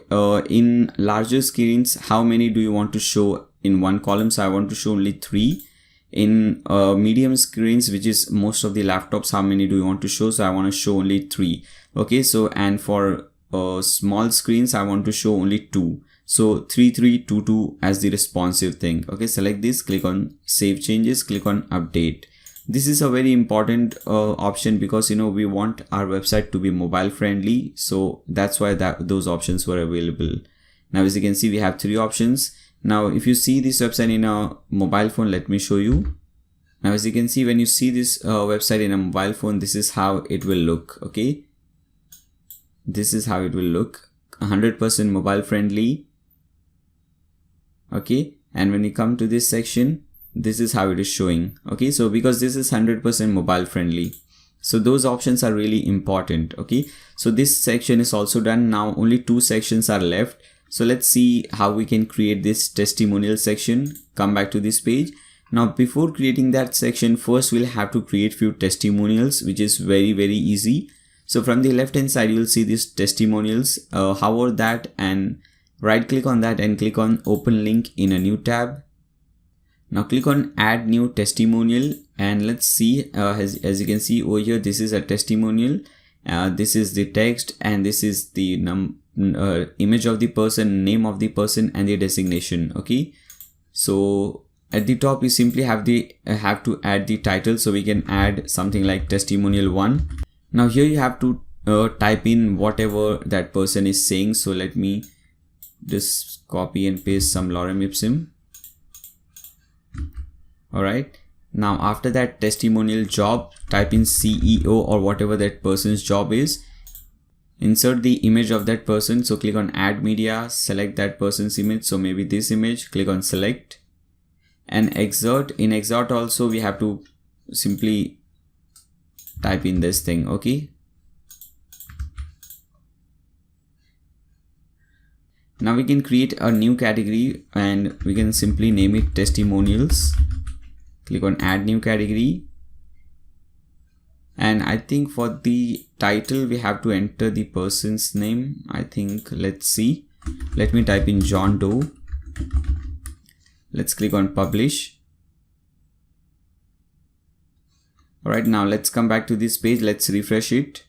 in larger screens, how many do you want to show in one column? So I want to show only 3. In medium screens, which is most of the laptops, how many do you want to show? So I want to show only 3. Okay, so and for small screens I want to show only 2. So 3 3 2 2 as the responsive thing. Okay, select this, click on save changes, click on update. This is a very important option because we want our website to be mobile friendly, so that's why those options were available. Now as you can see, we have 3 options. Now if you see this website in a mobile phone, let me show you. Now as you can see, when you see this website in a mobile phone, this is how it will look. Okay, this is how it will look, 100% mobile friendly. Okay, and when you come to this section, this is how it is showing. Okay, so because this is 100% mobile friendly, so those options are really important. Okay, so this section is also done. Now only 2 sections are left. So let's see how we can create this testimonial section. Come back to this page. Now before creating that section, first we'll have to create few testimonials, which is very easy. So from the left hand side, you'll see these testimonials. Hover that and right click on that and click on open link in a new tab. Now click on add new testimonial, and let's see, as you can see over here, this is a testimonial. This is the text, and this is the image of the person, name of the person, and the designation. Okay, so at the top you simply have to add the title, so we can add something like testimonial 1. Now here you have to type in whatever that person is saying. So let me just copy and paste some lorem ipsum. Alright, now after that testimonial job, type in CEO or whatever that person's job is. Insert the image of that person, so click on add media, select that person's image, so maybe this image, click on select. And exert, in exert also we have to simply type in this thing. Okay, now we can create a new category and we can simply name it testimonials. Click on add new category, and I think for the title we have to enter the person's name. I think, let's see, let me type in John Doe. Let's click on publish. Alright, now let's come back to this page. Let's refresh it.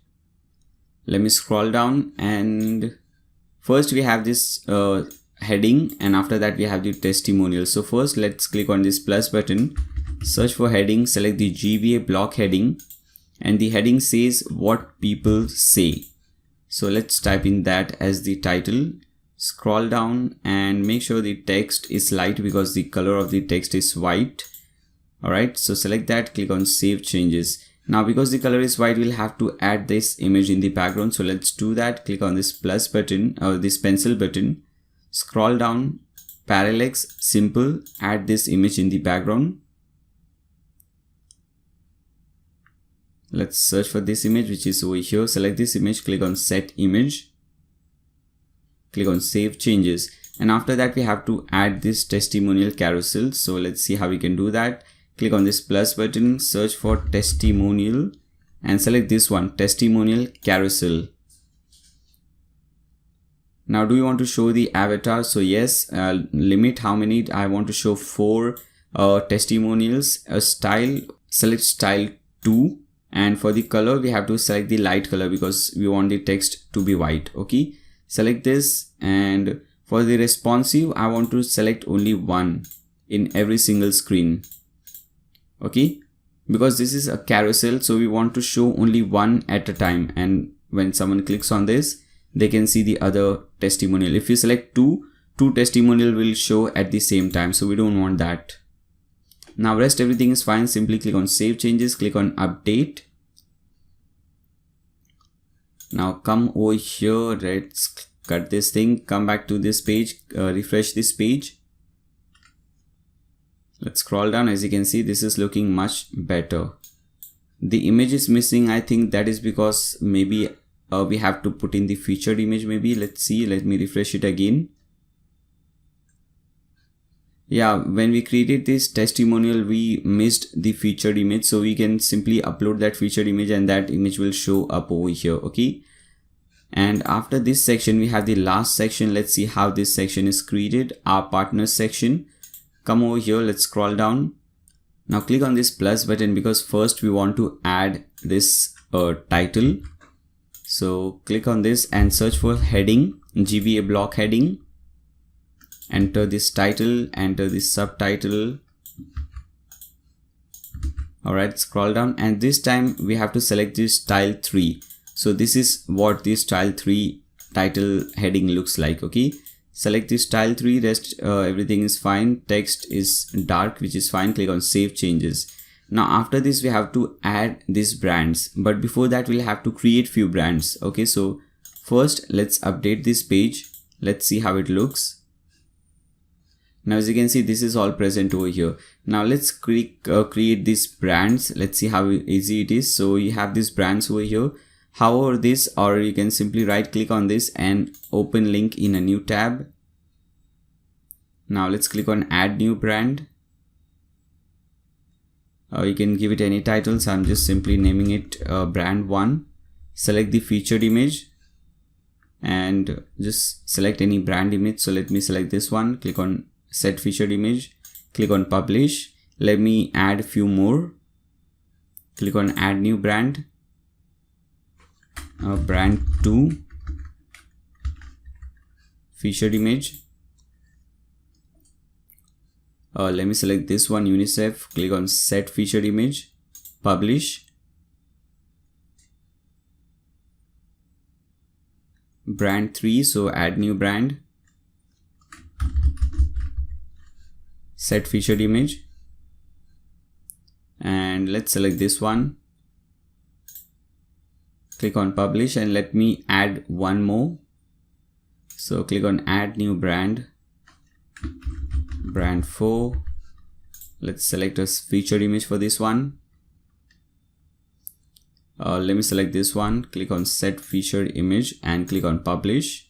Let me scroll down, and first we have this heading, and after that we have the testimonial. So first let's click on this plus button, search for heading, select the GVA block heading, and the heading says what people say. So let's type in that as the title. Scroll down and make sure the text is light because the color of the text is white. Alright, so select that, click on save changes. Now because the color is white, we'll have to add this image in the background. So let's do that. Click on this plus button or this pencil button, scroll down, parallax, simple, add this image in the background. Let's search for this image, which is over here. Select this image, click on set image, click on save changes, and after that we have to add this testimonial carousel. So let's see how we can do that. Click on this plus button, search for testimonial and select this one, testimonial carousel. Now do you want to show the avatar? So yes, limit how many. I want to show 4 testimonials. A style, select style 2, and for the color we have to select the light color because we want the text to be white. Okay, select this, and for the responsive I want to select only 1 in every single screen. okay, because this is a carousel, so we want to show only one at a time, and when someone clicks on this, they can see the other testimonial. If you select two testimonial will show at the same time, so we don't want that. Now rest everything is fine. Simply click on save changes, click on update. Now come over here, let's cut this thing, come back to this page, refresh this page. Let's scroll down. As you can see, this is looking much better. The image is missing. I think that is because maybe we have to put in the featured image maybe. Let's see, let me refresh it again. Yeah, when we created this testimonial, we missed the featured image, so we can simply upload that featured image and that image will show up over here, okay? And after this section, we have the last section. Let's see how this section is created. Our partners section. Come over here, let's scroll down. Now click on this plus button, because first we want to add this title. So click on this and search for heading, GBA block heading. Enter this title, enter this subtitle. Alright, scroll down, and this time we have to select this style 3. So this is what this style 3 title heading looks like, okay? Select this style 3, rest everything is fine. Text is dark, which is fine. Click on save changes. Now after this we have to add these brands, but before that we'll have to create few brands, okay? So first let's update this page. Let's see how it looks. Now as you can see, this is all present over here. Now let's create these brands. Let's see how easy it is. So you have these brands over here. However this, or you can simply right click on this and open link in a new tab. Now let's click on add new brand. You can give it any title, so I'm just simply naming it brand 1. Select the featured image and just select any brand image. So let me select this one. Click on set featured image, click on publish. Let me add a few more. Click on add new brand, brand 2, featured image. Let me select this one, UNICEF. Click on set featured image, publish. Brand 3, so add new brand, set featured image, and let's select this one. Click on publish, and let me add one more. So click on add new brand, brand 4. Let's select a featured image for this one. Let me select this one. Click on set featured image and click on publish.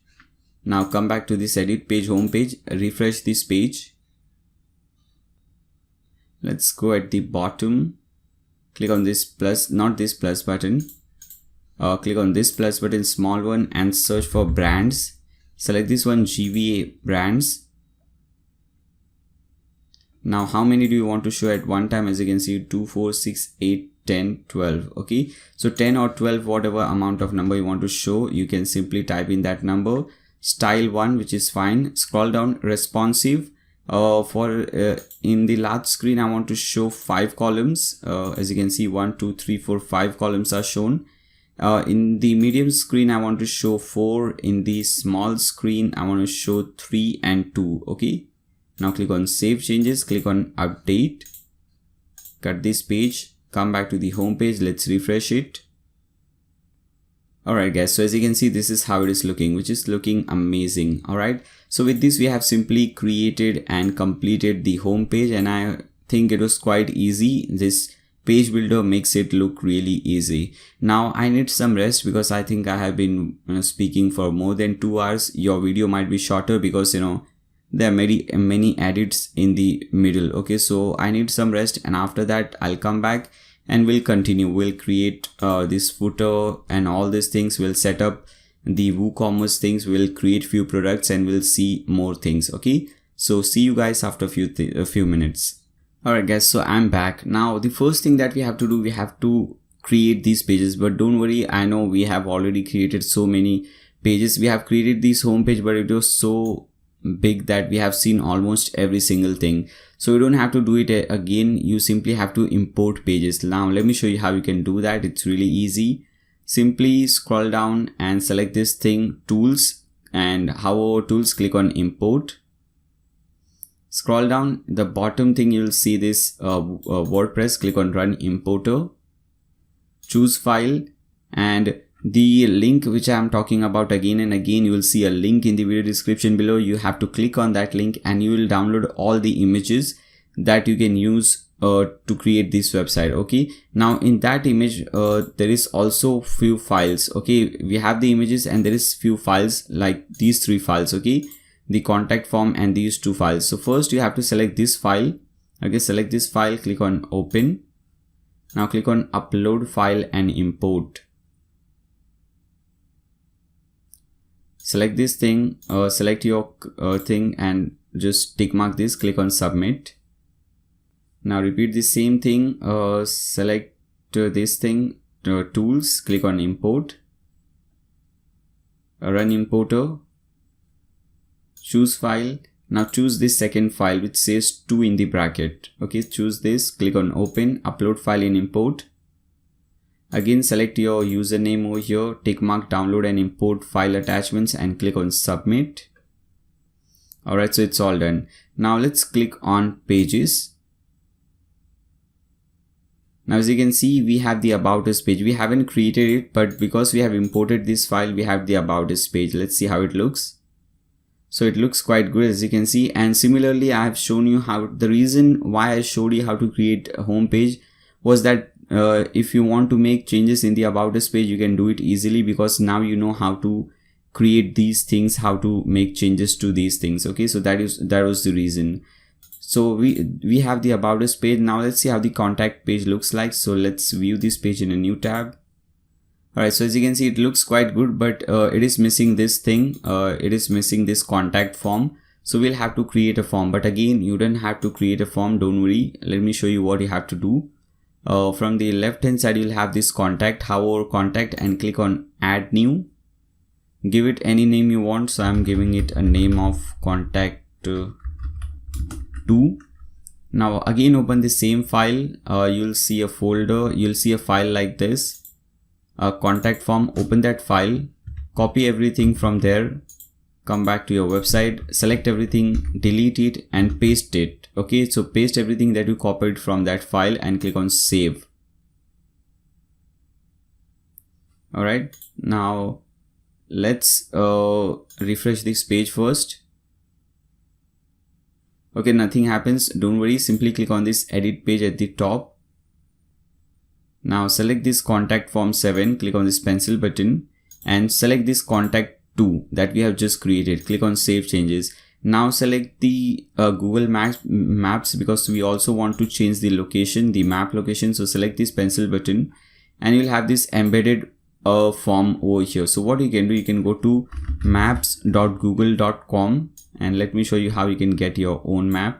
Now come back to this edit page, home page, refresh this page. Let's go at the bottom. Click on this plus, not this plus button. Click on this plus button, small one, and search for brands. Select this one, GVA brands. Now how many do you want to show at one time? As you can see, 2, 4, 6, 8, 10, 12. Okay, so 10 or 12, whatever amount of number you want to show, you can simply type in that number. Style 1, which is fine. Scroll down, responsive. In the large screen, I want to show 5 columns. As you can see, 1, 2, 3, 4, 5 columns are shown. In the medium screen, I want to show 4. In the small screen, I want to show 3 and 2. Okay. Now click on save changes, click on update, cut this page, come back to the home page. Let's refresh it. Alright guys, so as you can see, this is how it is looking, which is looking amazing. Alright, so with this we have simply created and completed the home page, and I think it was quite easy. This page builder makes it look really easy. Now I need some rest because I think I have been speaking for more than 2 hours. Your video might be shorter because there are many edits in the middle. Okay, so I need some rest, and after that I'll come back and we'll continue. We'll create this footer and all these things. We'll set up the WooCommerce things. We'll create few products and we'll see more things. Okay, so see you guys after a few minutes. Alright guys, so I'm back. Now the first thing that we have to do, we have to create these pages. But don't worry, I know we have already created so many pages. We have created this home page, but it was so big that we have seen almost every single thing. So you don't have to do it again. You simply have to import pages. Now let me show you how you can do that. It's really easy. Simply scroll down and select this thing, tools, and hover tools, click on import. Scroll down the bottom thing, you'll see this WordPress, click on run importer, choose file, and the link which I am talking about again and again, you will see a link in the video description below. You have to click on that link and you will download all the images that you can use to create this website. Okay, now in that image there is also few files. Okay, we have the images and there is few files like these 3 files. Okay, the contact form and these 2 files. So first you have to select this file. Okay, select this file, click on open. Now click on upload file and import. Select this thing, select your thing and just tick mark this, click on submit. Now repeat the same thing, select this thing, tools, click on import, run importer, choose file. Now choose this second file which says 2 in the bracket. Okay, choose this, click on open, upload file in import. Again select your username over here, tick mark download and import file attachments and click on submit. Alright, so it's all done. Now let's click on pages. Now as you can see, we have the about us page. We haven't created it, but because we have imported this file, we have the about us page. Let's see how it looks. So it looks quite good as you can see. And similarly, I have shown you how, the reason why I showed you how to create a home page was that if you want to make changes in the about us page, you can do it easily because now you know how to create these things, how to make changes to these things. Okay, so that was the reason. So we have the about us page. Now let's see how the contact page looks like. So let's view this page in a new tab. Alright, so as you can see, it looks quite good, but it is missing this thing. It is missing this contact form. So we'll have to create a form, but again, you don't have to create a form. Don't worry. Let me show you what you have to do. From the left hand side, you'll have this contact, hover contact and click on add new. Give it any name you want. So I'm giving it a name of contact 2. Now again, open the same file. You'll see a folder. You'll see a file like this. A contact form, open that file, copy everything from there, come back to your website, select everything, delete it and paste it. Okay, so paste everything that you copied from that file and click on save. Alright, now let's refresh this page first. Okay, nothing happens. Don't worry, simply click on this edit page at the top. Now select this contact form 7, click on this pencil button and select this contact 2 that we have just created. Click on save changes. Now select the Google Maps because we also want to change the location, the map location. So select this pencil button and you'll have this embedded form over here. So what you can do, you can go to maps.google.com and let me show you how you can get your own map.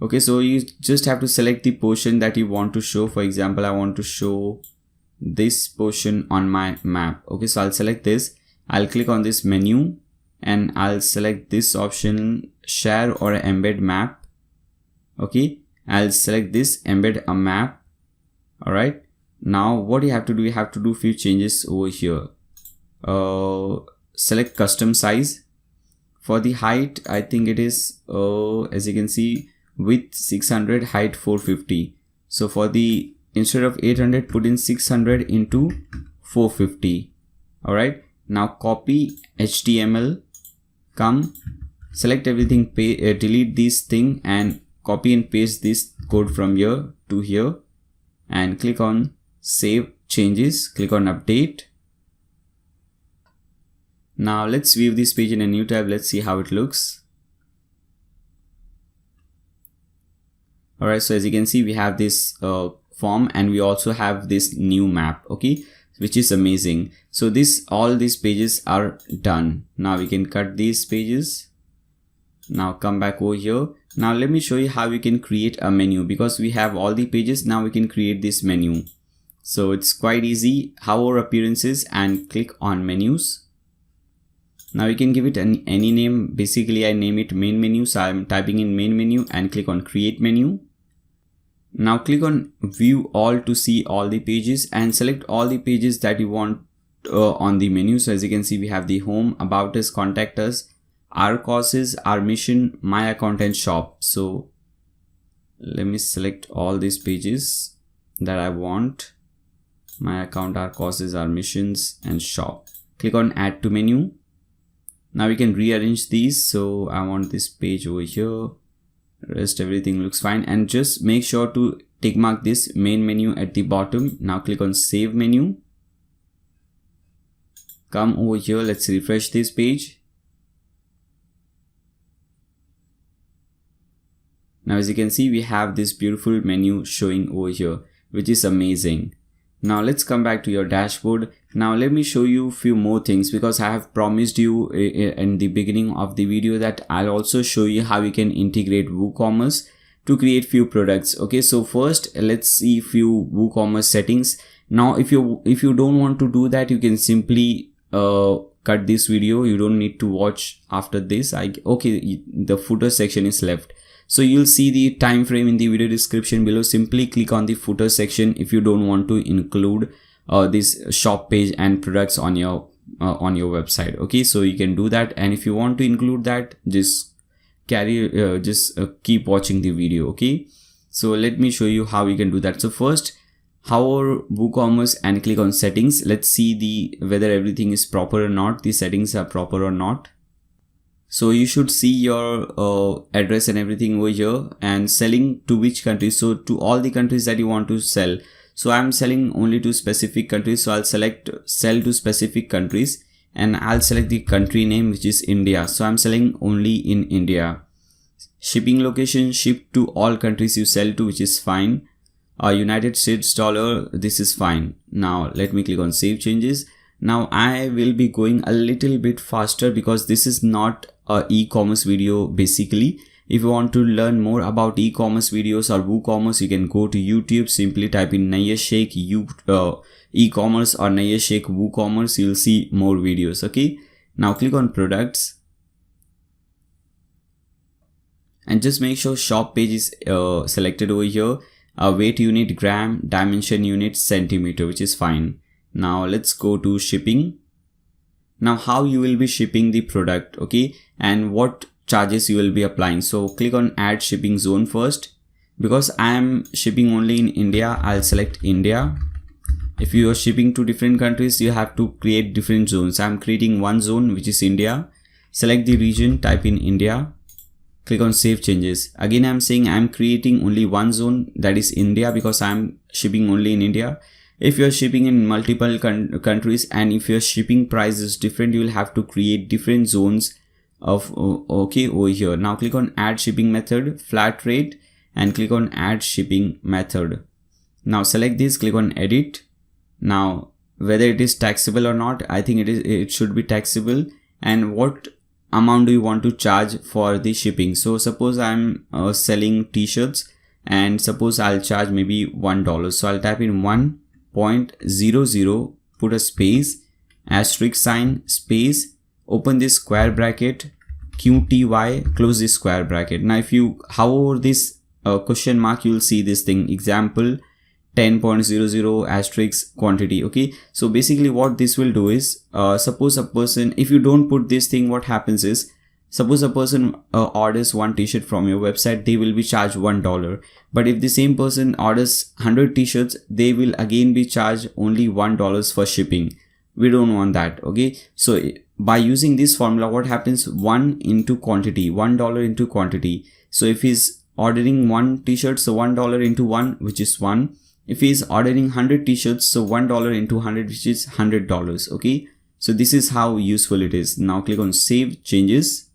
Okay, so you just have to select the portion that you want to show. For example, I want to show this portion on my map. Okay, so I'll select this. I'll click on this menu and I'll select this option, share or embed map. Okay, I'll select this, embed a map. Alright, now what you have to do, you have to do few changes over here. Select custom size. For the height, I think it is, as you can see, width 600, height 450. So for the, instead of 800, put in 600 into 450. Alright, now copy HTML, come, select everything, delete this thing and copy and paste this code from here to here and click on save changes, click on update. Now let's view this page in a new tab. Let's see how it looks. Alright, so as you can see, we have this form and we also have this new map, okay, which is amazing. So all these pages are done. Now we can cut these pages. Now come back over here. Now let me show you how we can create a menu because we have all the pages. Now we can create this menu. So it's quite easy. Hover appearances and click on menus. Now you can give it any name. Basically I name it main menu, so I'm typing in main menu and click on create menu. Now click on view all to see all the pages and select all the pages that you want on the menu. So as you can see, we have the home, about us, contact us, our causes, our mission, my account and shop. So let me select all these pages that I want: my account, our causes, our missions and shop. Click on add to menu. Now we can rearrange these. So I want this page over here. Rest everything looks fine, and just make sure to tick mark this main menu at the bottom. Now click on save menu. Come over here, let's refresh this page. Now as you can see, we have this beautiful menu showing over here, which is amazing. Now let's come back to your dashboard. Now let me show you a few more things, because I have promised you in the beginning of the video that I'll also show you how you can integrate WooCommerce to create few products. Okay, so first let's see few WooCommerce settings. Now if you don't want to do that, you can simply cut this video. You don't need to watch after this. Okay, the footer section is left. So you'll see the time frame in the video description below. Simply click on the footer section if you don't want to include this shop page and products on your website. Okay, so you can do that, and if you want to include that, just keep watching the video. Okay, so let me show you how you can do that. So first, hover WooCommerce and click on settings. Let's see whether everything is proper or not, the settings are proper or not. So you should see your address and everything over here, and selling to which country. So to all the countries that you want to sell. So I'm selling only to specific countries. So I'll select sell to specific countries, and I'll select the country name, which is India. So I'm selling only in India. Shipping location, ship to all countries you sell to, which is fine. United States dollar, this is fine. Now let me click on save changes. Now I will be going a little bit faster because this is not a e-commerce video. Basically, if you want to learn more about e-commerce videos or WooCommerce, you can go to YouTube, simply type in Nayyar Sheikh e-commerce or Nayyar Sheikh WooCommerce. You'll see more videos. Okay, now click on products and just make sure shop page is selected over here. Weight unit, gram, dimension unit, centimeter, which is fine. Now let's go to shipping. Now how you will be shipping the product, okay, and what charges you will be applying. So click on add shipping zone first. Because I am shipping only in India, I'll select India. If you are shipping to different countries, you have to create different zones. I'm creating one zone, which is India. Select the region, type in India. Click on save changes. Again, I'm saying I'm creating only one zone, that is India, because I'm shipping only in India. If you're shipping in multiple countries and if your shipping price is different, you will have to create different zones of okay over here. Now click on add shipping method, flat rate, and click on add shipping method. Now select this, click on edit. Now whether it is taxable or not, I think it should be taxable. And what amount do you want to charge for the shipping? So suppose I'm selling t-shirts, and suppose I'll charge maybe $1. So I'll type in 1.00, put a space, asterisk sign, space, open this square bracket, QTY, close this square bracket. Now if you hover over this question mark, you will see this thing, example 10.00 asterisk quantity. Okay, so basically what this will do is, suppose a person, if you don't put this thing, what happens is, suppose a person orders one t-shirt from your website, they will be charged $1. But if the same person orders 100 t-shirts, they will again be charged only $1 for shipping. We don't want that. Okay, so by using this formula, what happens, 1 into quantity, $1 into quantity. So if he's ordering one t-shirt, so $1 into 1, which is 1. If he's ordering 100 t-shirts, so $1 into 100, which is $100. Okay, so this is how useful it is. Now click on save changes.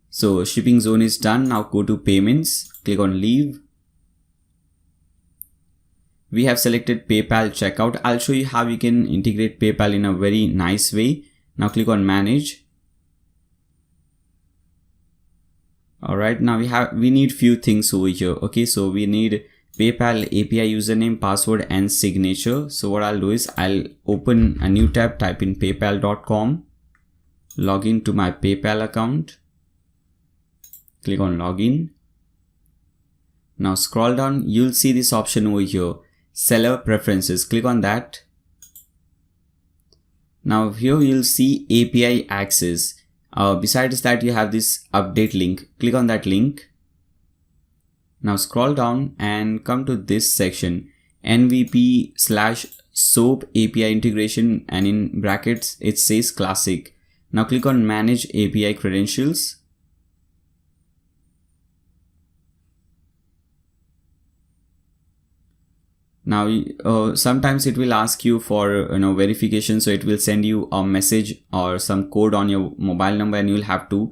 So shipping zone is done. Now go to payments, click on leave. We have selected PayPal checkout. I'll show you how you can integrate PayPal in a very nice way. Now click on manage. Alright, now we need few things over here. Okay, so we need PayPal API username, password and signature. So what I'll do is I'll open a new tab, type in paypal.com, log in to my PayPal account, click on login. Now scroll down, you'll see this option over here, seller preferences. Click on that. Now here you'll see API access. Besides that, you have this update link. Click on that link. Now scroll down and come to this section, MVP/SOAP API integration, and in brackets it says classic. Now click on manage API credentials. Now sometimes it will ask you for verification, so it will send you a message or some code on your mobile number, and you'll have to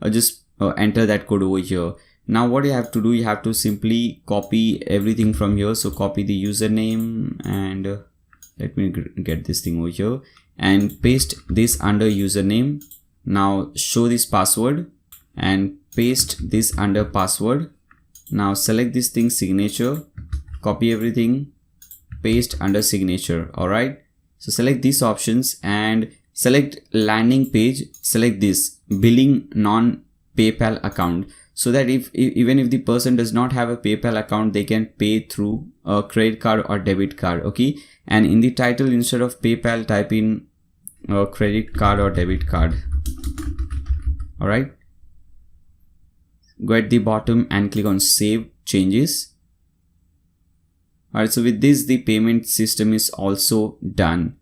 just enter that code over here. Now what you have to do, you have to simply copy everything from here. So copy the username, and let me get this thing over here and paste this under username. Now show this password and paste this under password. Now select this thing signature, copy everything, paste under signature. Alright, so select these options and select landing page, select this billing non-PayPal account, so that even if the person does not have a PayPal account, they can pay through a credit card or debit card. Okay, and in the title, instead of PayPal, type in credit card or debit card. Alright, go at the bottom and click on save changes. Alright, so with this, the payment system is also done.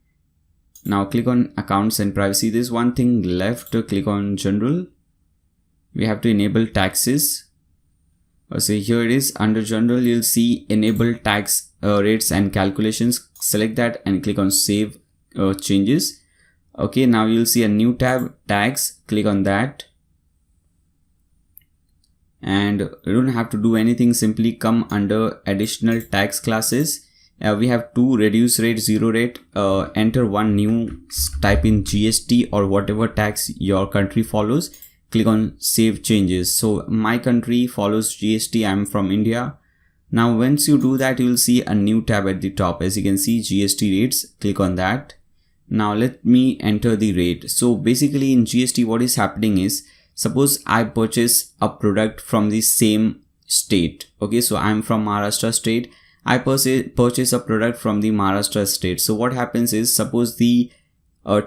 Now click on accounts and privacy. There's one thing left. Click on general. We have to enable taxes. So here it is, under general you'll see enable tax rates and calculations. Select that and click on save changes. Okay, now you'll see a new tab, tax. Click on that. And you don't have to do anything, simply come under additional tax classes. We have two, reduce rate, zero rate. Enter one new, type in GST or whatever tax your country follows. Click on save changes. So my country follows GST. I'm from India. Now once you do that, you will see a new tab at the top. As you can see, GST rates. Click on that. Now let me enter the rate. So basically in GST, what is happening is, suppose I purchase a product from the same state. Okay, so I'm from Maharashtra state. I purchase a product from the Maharashtra state. So what happens is, suppose the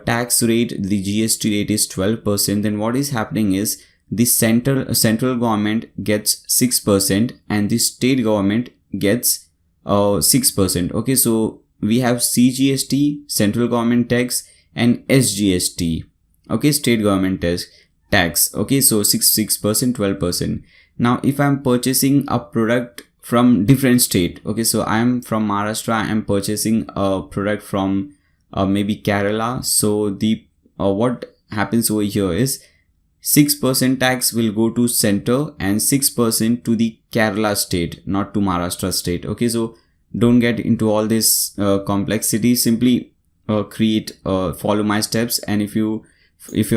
tax rate, the GST rate is 12%. Then what is happening is, the central government gets 6% and the state government gets 6%. Okay, so we have CGST, central government tax, and SGST. Okay, state government tax. Okay, so 6%, 12%. Now if I'm purchasing a product from different state, okay, so I'm from Maharashtra, I'm purchasing a product from maybe Kerala. So the what happens over here is, 6% tax will go to center and 6% to the Kerala state, not to Maharashtra state. Okay, so don't get into all this complexity. Simply create follow my steps, and if you're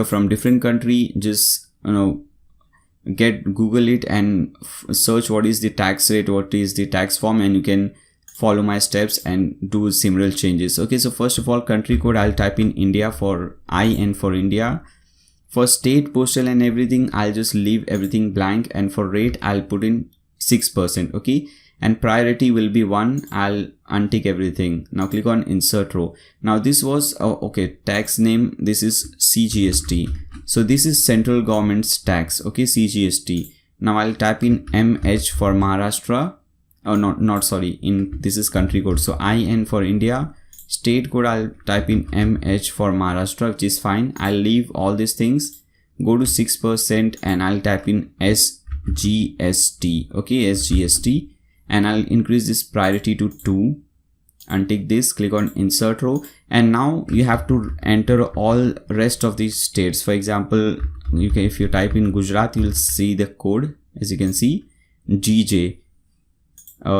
from different country, just Google it and search what is the tax rate, what is the tax form, and you can follow my steps and do similar changes. Okay, so first of all, country code, I'll type in India for I and for India. For state, postal and everything, I'll just leave everything blank, and for rate, I'll put in 6%. Okay, and priority will be 1. I'll untick everything. Now click on insert row. Now this was okay, tax name, this is CGST. So this is central government's tax. Okay, CGST. Now I'll type in MH for Maharashtra. Oh, not sorry, this is country code. So IN for India. State code, I'll type in MH for Maharashtra, which is fine. I'll leave all these things, go to 6%, and I'll type in SGST. Okay, SGST, and I'll increase this priority to 2. Untick this, click on insert row, and now you have to enter all rest of these states. For example, if you type in Gujarat, you'll see the code. As you can see, GJ.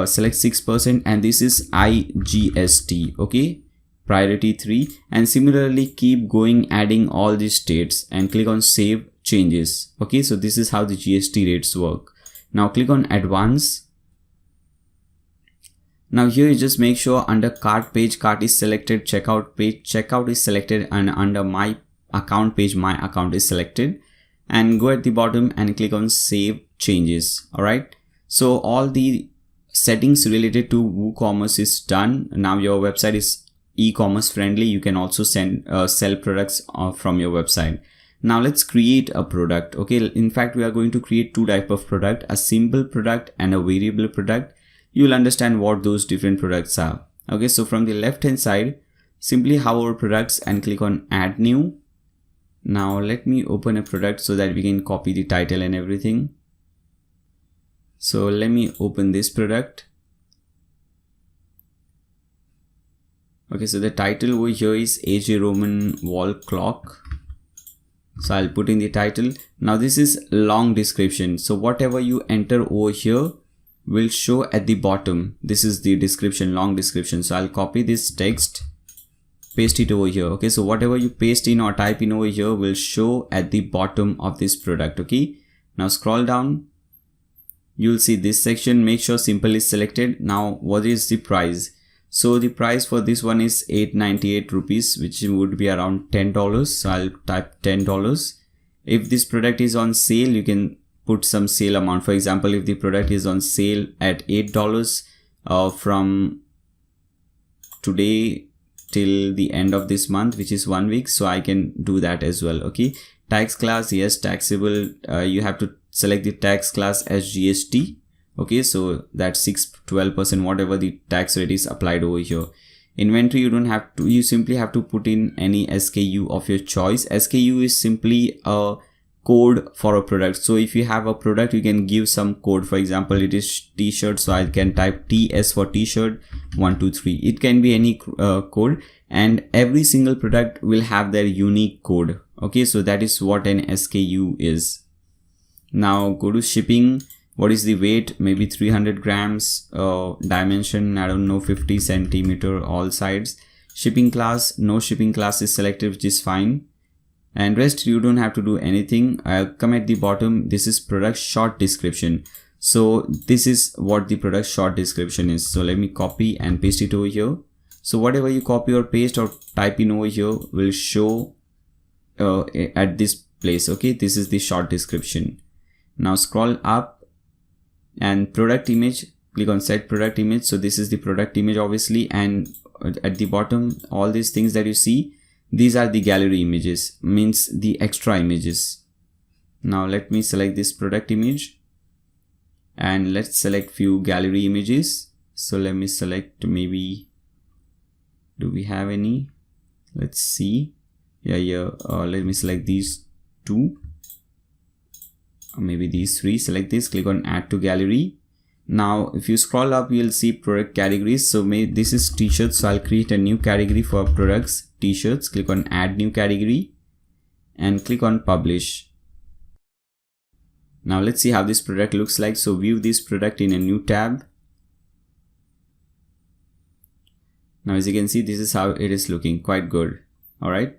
Select 6%, and this is IGST. Okay, priority 3, and similarly keep going, adding all these states, and click on save changes. Okay, so this is how the GST rates work. Now click on advance. Now here you just make sure under cart page, cart is selected, checkout page, checkout is selected, and under my account page, my account is selected, and go at the bottom and click on save changes. Alright, so all the settings related to WooCommerce is done. Now your website is e-commerce friendly. You can also sell products from your website. Now let's create a product. Okay, in fact we are going to create two types of product, a simple product and a variable product. You will understand what those different products are. Okay, so from the left hand side, simply hover products and click on add new. Now let me open a product so that we can copy the title and everything. So let me open this product. Okay, so the title over here is AJ Roman wall clock. So I'll put in the title. Now this is long description. So whatever you enter over here will show at the bottom. This is the description, long description. So I'll copy this text, paste it over here. Okay, so whatever you paste in or type in over here will show at the bottom of this product. Okay, now scroll down. You'll see this section. Make sure simple is selected. Now what is the price? So the price for this one is 898 rupees, which would be around $10. So I'll type $10. If this product is on sale, you can put some sale amount. For example, if the product is on sale at $8 from today till the end of this month, which is 1 week, so I can do that as well. Okay, tax class, yes, taxable. You have to select the tax class as GST. Okay, so that's 6-12%, whatever the tax rate is applied over here. Inventory, you don't have to, you simply have to put in any SKU of your choice. SKU is simply a code for a product. So if you have a product, you can give some code. For example, it is t-shirt, so I can type TS for t-shirt 123. It can be any code, and every single product will have their unique code. Okay, so that is what an SKU is. Now go to shipping. What is the weight? Maybe 300 grams. Dimension, I don't know, 50 centimeter all sides. Shipping class, no shipping class is selected, which is fine. And rest you don't have to do anything. I'll come at the bottom. This is product short description. So this is what the product short description is. So let me copy and paste it over here. So whatever you copy or paste or type in over here will show at this place. Okay, this is the short description. Now scroll up and product image, click on set product image. So this is the product image obviously, and at the bottom all these things that you see, these are the gallery images, means the extra images. Now let me select this product image and let's select few gallery images. So let me select, maybe, do we have any? Let's see. Yeah, let me select these two, or maybe these three. Select this, click on add to gallery. Now if you scroll up, you'll see product categories. So this is t-shirts, so I'll create a new category for products, t-shirts. Click on add new category and click on publish. Now let's see how this product looks like. So view this product in a new tab. Now as you can see, this is how it is looking, quite good. Alright,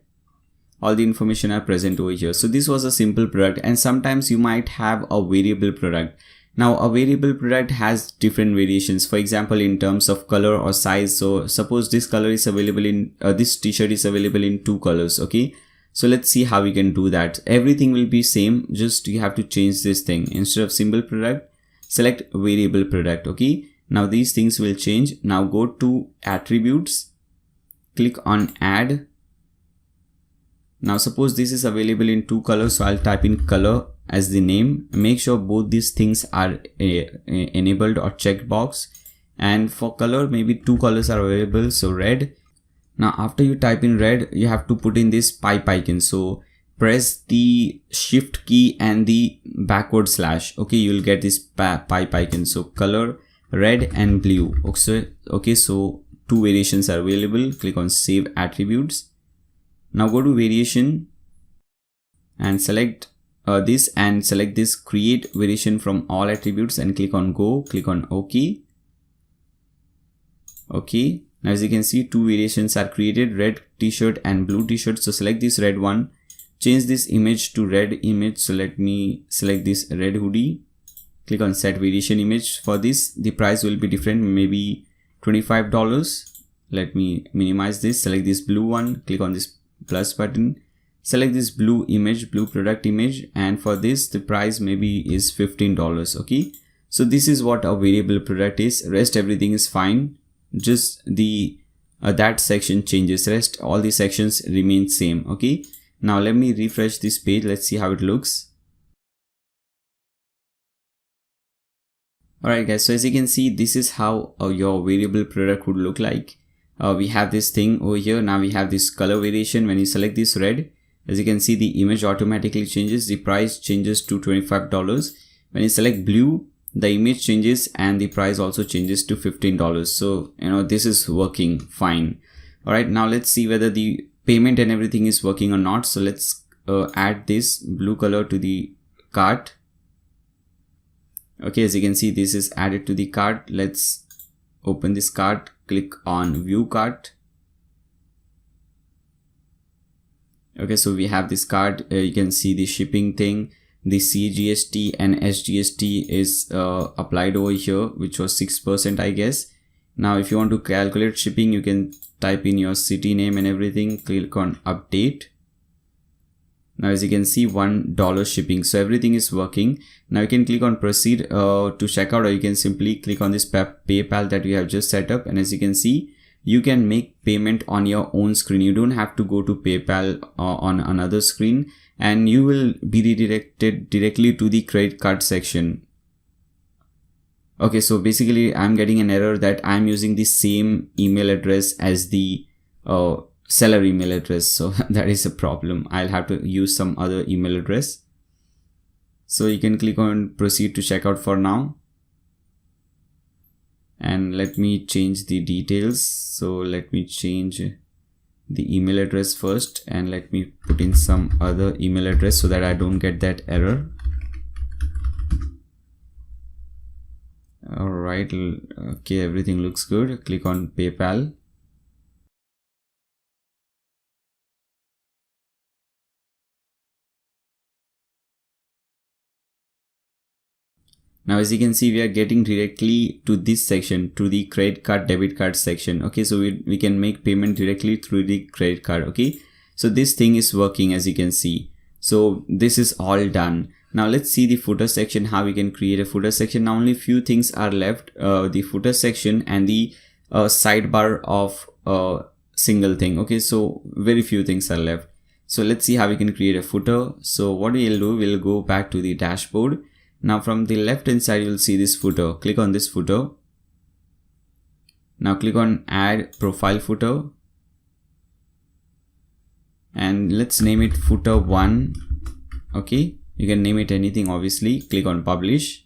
all the information are present over here. So this was a simple product, and sometimes you might have a variable product. Now a variable product has different variations, for example in terms of color or size. So suppose this color is available in this t-shirt is available in 2 colors. Okay, so let's see how we can do that. Everything will be same, just you have to change this thing. Instead of simple product, select variable product. Okay, now these things will change. Now go to attributes, click on add. Now suppose this is available in 2 colors, so I'll type in color as the name. Make sure both these things are enabled or checked box, and for color maybe 2 colors are available, so red. Now after you type in red, you have to put in this pipe icon. So press the shift key and the backward slash. Okay, you'll get this pipe icon. So color red and blue. Okay, so 2 variations are available. Click on save attributes. Now go to variation and select this, and select this create variation from all attributes and click on go. Click on OK. Okay, now as you can see, 2 variations are created, red t-shirt and blue t-shirt. So select this red one, change this image to red image. So let me select this red hoodie. Click on set variation image. For this, the price will be different, maybe $25. Let me minimize this, select this blue one, click on this plus button, select this blue image, blue product image, and for this the price maybe is $15. Okay, so this is what a variable product is. Rest everything is fine, just the that section changes, rest all the sections remain same. Okay, now let me refresh this page, let's see how it looks. Alright guys, so as you can see, this is how your variable product would look like. We have this thing over here. Now we have this color variation. When you select this red, as you can see, the image automatically changes, the price changes to $25. When you select blue, the image changes and the price also changes to $15. So this is working fine. Alright, now let's see whether the payment and everything is working or not. So let's add this blue color to the cart. Okay, as you can see, this is added to the cart. Let's open this cart, click on view cart. Okay, so we have this cart. You can see the shipping thing, the CGST and SGST is applied over here, which was 6% I guess. Now if you want to calculate shipping, you can type in your city name and everything, click on update. Now as you can see, $1 shipping, so everything is working. Now you can click on proceed to checkout, or you can simply click on this PayPal that we have just set up, and as you can see, you can make payment on your own screen. You don't have to go to PayPal on another screen, and you will be redirected directly to the credit card section. Okay, so basically I'm getting an error that I'm using the same email address as the seller email address, so that is a problem. I'll have to use some other email address. So you can click on proceed to checkout for now, and let me change the details. So let me change the email address first, and let me put in some other email address so that I don't get that error. Alright, okay, everything looks good. Click on PayPal. Now as you can see, we are getting directly to this section, to the credit card, debit card section. Okay, so we can make payment directly through the credit card. Okay, so this thing is working, as you can see. So this is all done. Now let's see the footer section, how we can create a footer section. Now only few things are left, the footer section and the sidebar of single thing. Okay, so very few things are left. So let's see how we can create a footer. So what we'll do, we'll go back to the dashboard. Now from the left hand side, you'll see this footer. Click on this footer. Now click on add profile footer, and let's name it footer 1. Okay, you can name it anything, obviously. Click on publish.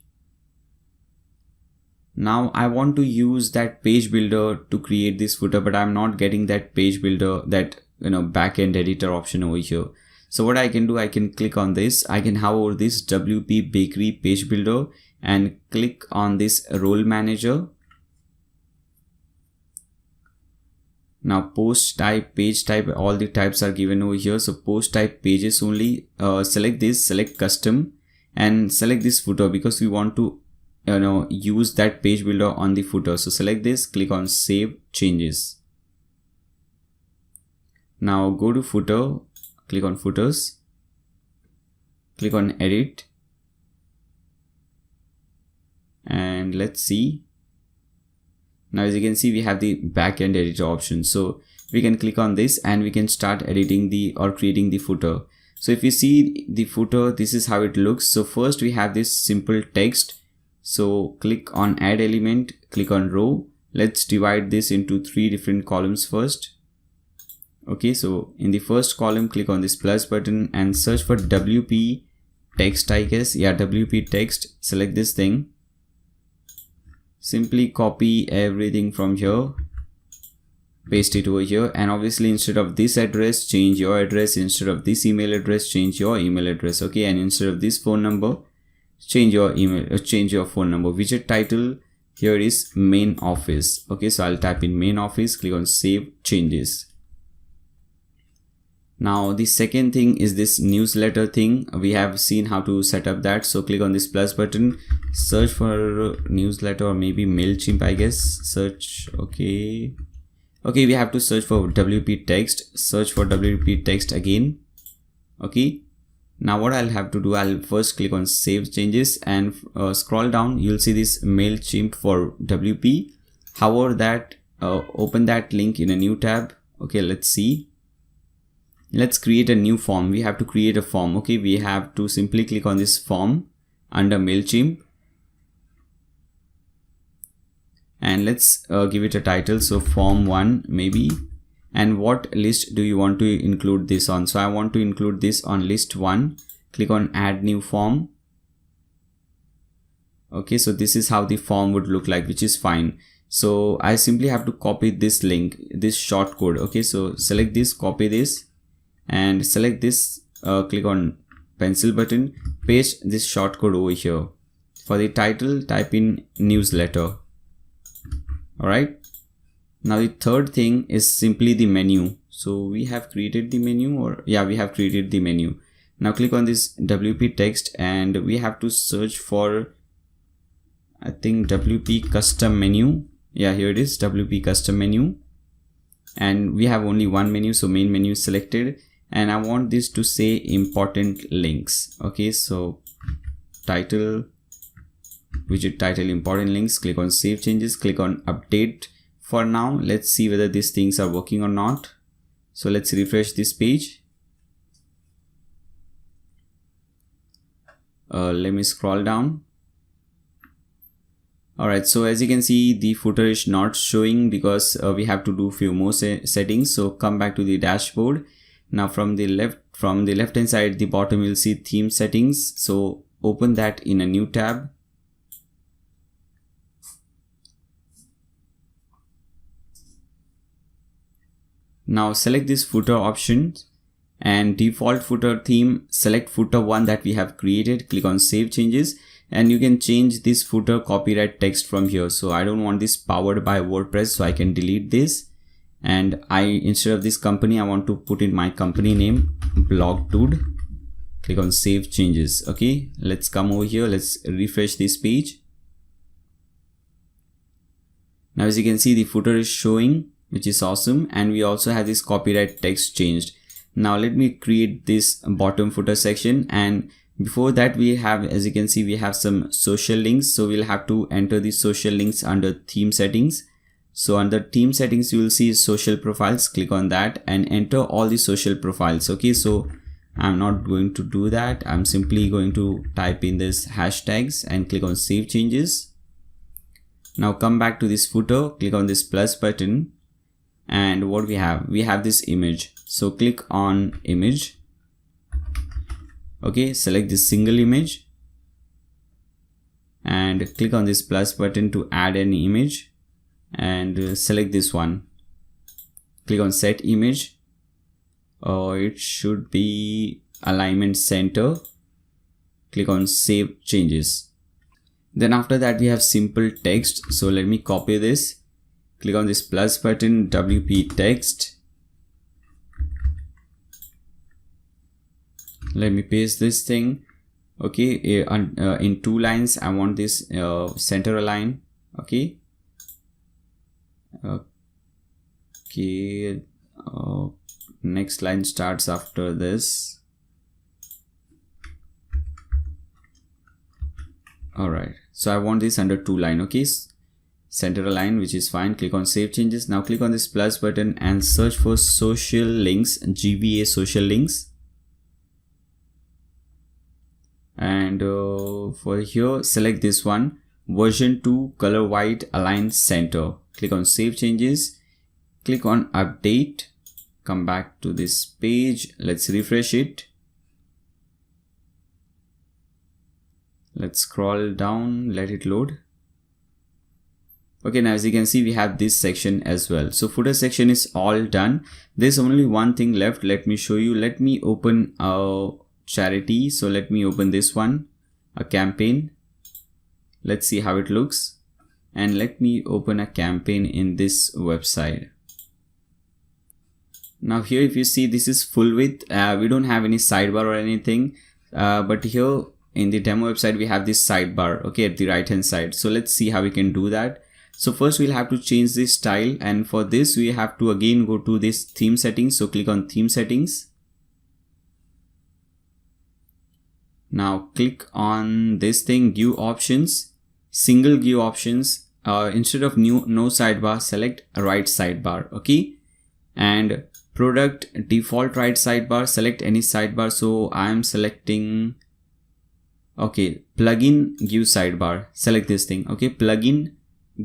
Now I want to use that page builder to create this footer, but I'm not getting that page builder, that backend editor option over here. So what I can do, I can click on this. I can hover this WP Bakery page builder and click on this role manager. Now post type, page type, all the types are given over here. So post type pages only. Select this, select custom, and select this footer because we want to use that page builder on the footer. So select this, click on save changes. Now go to footer. Click on footers, click on edit, and let's see. Now as you can see, we have the backend editor option. So we can click on this and we can start editing or creating the footer. So if you see the footer, this is how it looks. So first we have this simple text. So click on add element, click on row. Let's divide this into 3 different columns first. Okay, so in the first column, click on this plus button and search for WP text, I guess. Yeah, WP text. Select this thing. Simply copy everything from here, paste it over here, and obviously instead of this address, change your address. Instead of this email address, change your email address. Okay, and instead of this phone number, change your phone number. Widget title here is main office. Okay, so I'll type in main office, click on save changes. Now the second thing is this newsletter thing. We have seen how to set up that. So click on this plus button, search for newsletter, or maybe MailChimp, I guess. Search. Okay, we have to search for WP text. Search for WP text again. Okay, now what I'll have to do, I'll first click on save changes and scroll down. You'll see this MailChimp for WP. However, that open that link in a new tab. Okay, let's see. Let's create a new form. We have to create a form. Okay, we have to simply click on this form under MailChimp, and let's give it a title. So form 1 maybe. And what list do you want to include this on? So I want to include this on list 1. Click on add new form. Okay, so this is how the form would look like, which is fine. So I simply have to copy this link, this short code. Okay, so select this, copy this, and select this, click on pencil button, paste this shortcode over here. For the title, type in newsletter. Alright, now the third thing is simply the menu. So we have created the menu, or yeah, we have created the menu. Now click on this WP text, and we have to search for, I think, WP custom menu. Yeah, here it is, WP custom menu, and we have only one menu, so main menu is selected. And I want this to say important links. Okay, so title, widget title, important links. Click on save changes, click on update. For now, let's see whether these things are working or not. So let's refresh this page. Let me scroll down. Alright, so as you can see, the footer is not showing because we have to do few more settings. So come back to the dashboard. Now from the left hand side, the bottom, you'll see theme settings. So open that in a new tab. Now select this footer option and default footer theme. Select footer 1 that we have created. Click on save changes, and you can change this footer copyright text from here. So I don't want this powered by WordPress, so I can delete this. And instead of this company, I want to put in my company name, BlogDude. Click on save changes. Okay, let's come over here. Let's refresh this page. Now as you can see, the footer is showing, which is awesome. And we also have this copyright text changed. Now let me create this bottom footer section. And before that, we have, as you can see, we have some social links. So we'll have to enter the social links under theme settings. So under theme settings, you will see social profiles. Click on that and enter all the social profiles. Okay, so I'm not going to do that. I'm simply going to type in this hashtags and click on save changes. Now come back to this footer, click on this plus button, and what we have this image. So click on image. Okay, select this single image and click on this plus button to add an image. And select this one, click on set image, it should be alignment center. Click on save changes. Then after that, we have simple text. So let me copy this, click on this plus button, WP text. Let me paste this thing. Okay, in 2 lines, I want this center align. Okay. Okay, next line starts after this. Alright, so I want this under 2 line. Okay, center align, which is fine. Click on save changes. Now click on this plus button and search for social links, GBA social links. And for here, select this one, version 2 color white align center. Click on save changes, click on update, come back to this page. Let's refresh it. Let's scroll down, let it load. Okay, now as you can see, we have this section as well. So footer section is all done. There's only one thing left. Let me show you. Let me open a charity. So let me open this one, a campaign. Let's see how it looks. And let me open a campaign in this website. Now here if you see, this is full width. We don't have any sidebar or anything, but here in the demo website we have this sidebar, okay, at the right hand side. So let's see how we can do that. So first we'll have to change this style, and for this we have to again go to this theme settings. So click on theme settings. Now click on this thing, give options, single give options. Instead of no sidebar, select right sidebar, okay, and product default right sidebar, select any sidebar. So I am selecting, okay, plugin give sidebar, select this thing, okay, plugin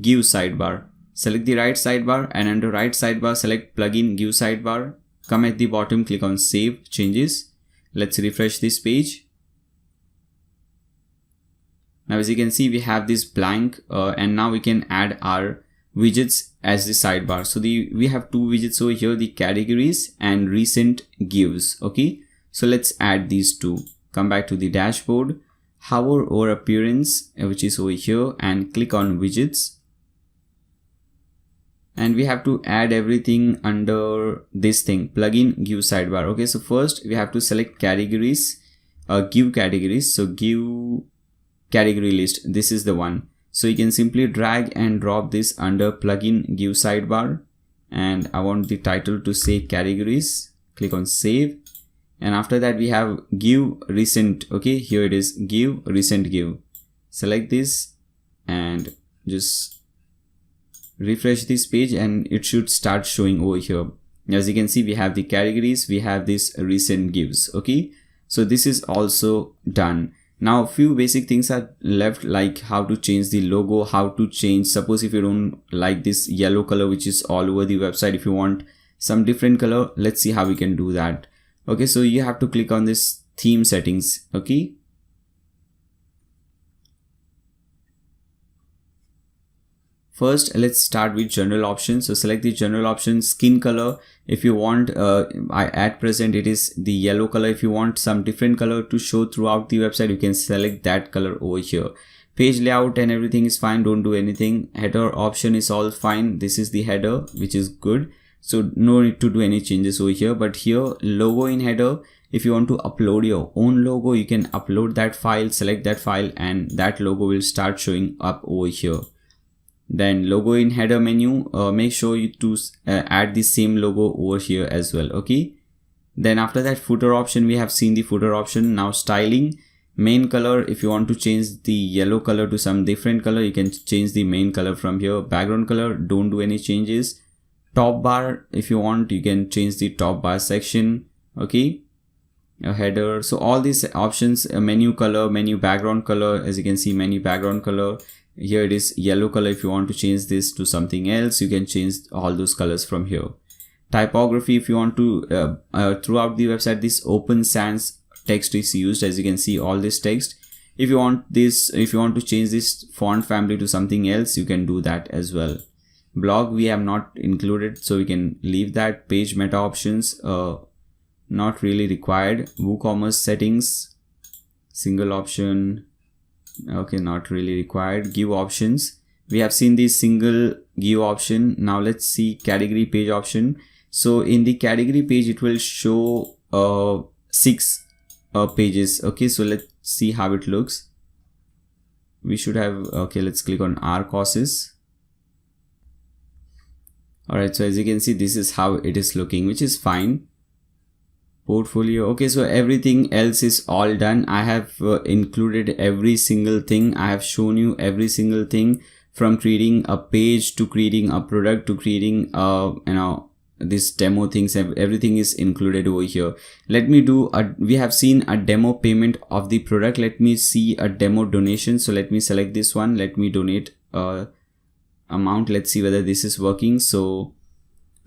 give sidebar, select the right sidebar, and under right sidebar select plugin give sidebar. Come at the bottom, click on save changes. Let's refresh this page. Now as you can see, we have this blank, and now we can add our widgets as the sidebar. So we have two widgets over here, the categories and recent gives, okay. So let's add these two. Come back to the dashboard, hover over appearance, which is over here, and click on widgets. And we have to add everything under this thing, plugin give sidebar, okay. So first we have to select categories, give categories. So give category list, this is the one. So you can simply drag and drop this under plugin give sidebar, and I want the title to say categories. Click on save, and after that we have give recent, okay, here it is, give recent give. Select this and just refresh this page, and it should start showing over here. As you can see, we have the categories, we have this recent gives, okay. So this is also done. Now a few basic things are left, like how to change the logo, how to change, suppose if you don't like this yellow color which is all over the website, if you want some different color, let's see how we can do that. Okay, so you have to click on this theme settings, okay. First, let's start with general options. So select the general option, skin color. If you want, at present it is the yellow color. If you want some different color to show throughout the website, you can select that color over here. Page layout and everything is fine, don't do anything. Header option is all fine. This is the header, which is good. So no need to do any changes over here. But here, logo in header, if you want to upload your own logo, you can upload that file, select that file, and that logo will start showing up over here. Then logo in header menu, make sure you to add the same logo over here as well, okay. Then after that, footer option, we have seen the footer option. Now styling, main color, if you want to change the yellow color to some different color, you can change the main color from here. Background color, don't do any changes. Top bar, if you want, you can change the top bar section, okay. A header, so all these options, menu color, menu background color, as you can see, menu background color. Here it is yellow color. If you want to change this to something else, you can change all those colors from here. Typography, if you want to, throughout the website, this open sans text is used. As you can see, all this text. If you want this, if you want to change this font family to something else, you can do that as well. Blog, we have not included, so we can leave that. Page meta options, not really required. WooCommerce settings, single option, okay, not really required. Give options, we have seen the single give option. Now let's see category page option. So in the category page, it will show 6 pages, okay. So let's see how it looks. We should have, okay, let's click on our courses. Alright, so as you can see, this is how it is looking, which is fine. Portfolio, okay, so everything else is all done. I have included every single thing. I have shown you every single thing, from creating a page to creating a product to creating this demo things. Everything is included over here. Let me do we have seen a demo payment of the product. Let me see a demo donation. So let me select this one. Let me donate amount. Let's see whether this is working. So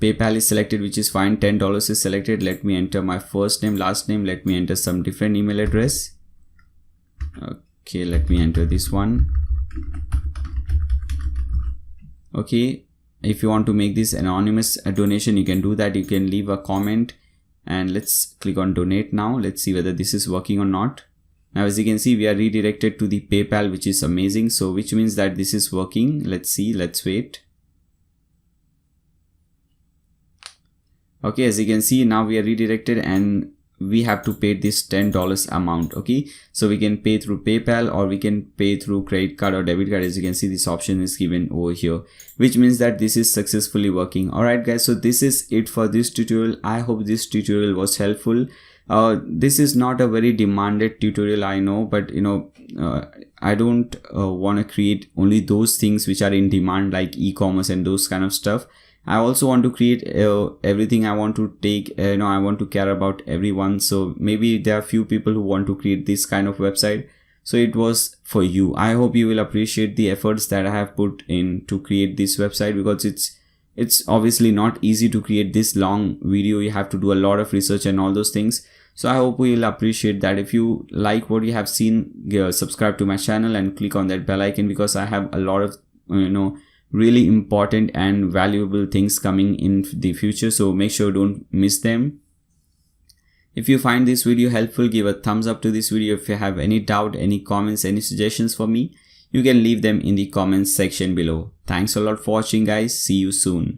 PayPal is selected, which is fine. $10 is selected. Let me enter my first name, last name. Let me enter some different email address. Okay, let me enter this one. Okay, if you want to make this anonymous donation, you can do that. You can leave a comment, and let's click on donate now. Let's see whether this is working or not. Now, as you can see, we are redirected to the PayPal, which is amazing. So which means that this is working. Let's see, let's wait. Okay, as you can see, now we are redirected and we have to pay this $10 amount. Okay, so we can pay through PayPal or we can pay through credit card or debit card. As you can see, this option is given over here, which means that this is successfully working. Alright guys, so this is it for this tutorial. I hope this tutorial was helpful. This is not a very demanded tutorial, I know, but I don't want to create only those things which are in demand, like e-commerce and those kind of stuff. I also want to create everything. I want to take, I want to care about everyone. So maybe there are few people who want to create this kind of website. So it was for you. I hope you will appreciate the efforts that I have put in to create this website, because it's obviously not easy to create this long video. You have to do a lot of research and all those things. So I hope you will appreciate that. If you like what you have seen, subscribe to my channel and click on that bell icon, because I have a lot of really important and valuable things coming in the future. So make sure don't miss them. If you find this video helpful, give a thumbs up to this video. If you have any doubt, any comments, any suggestions for me, you can leave them in the comments section below. Thanks a lot for watching guys. See you soon.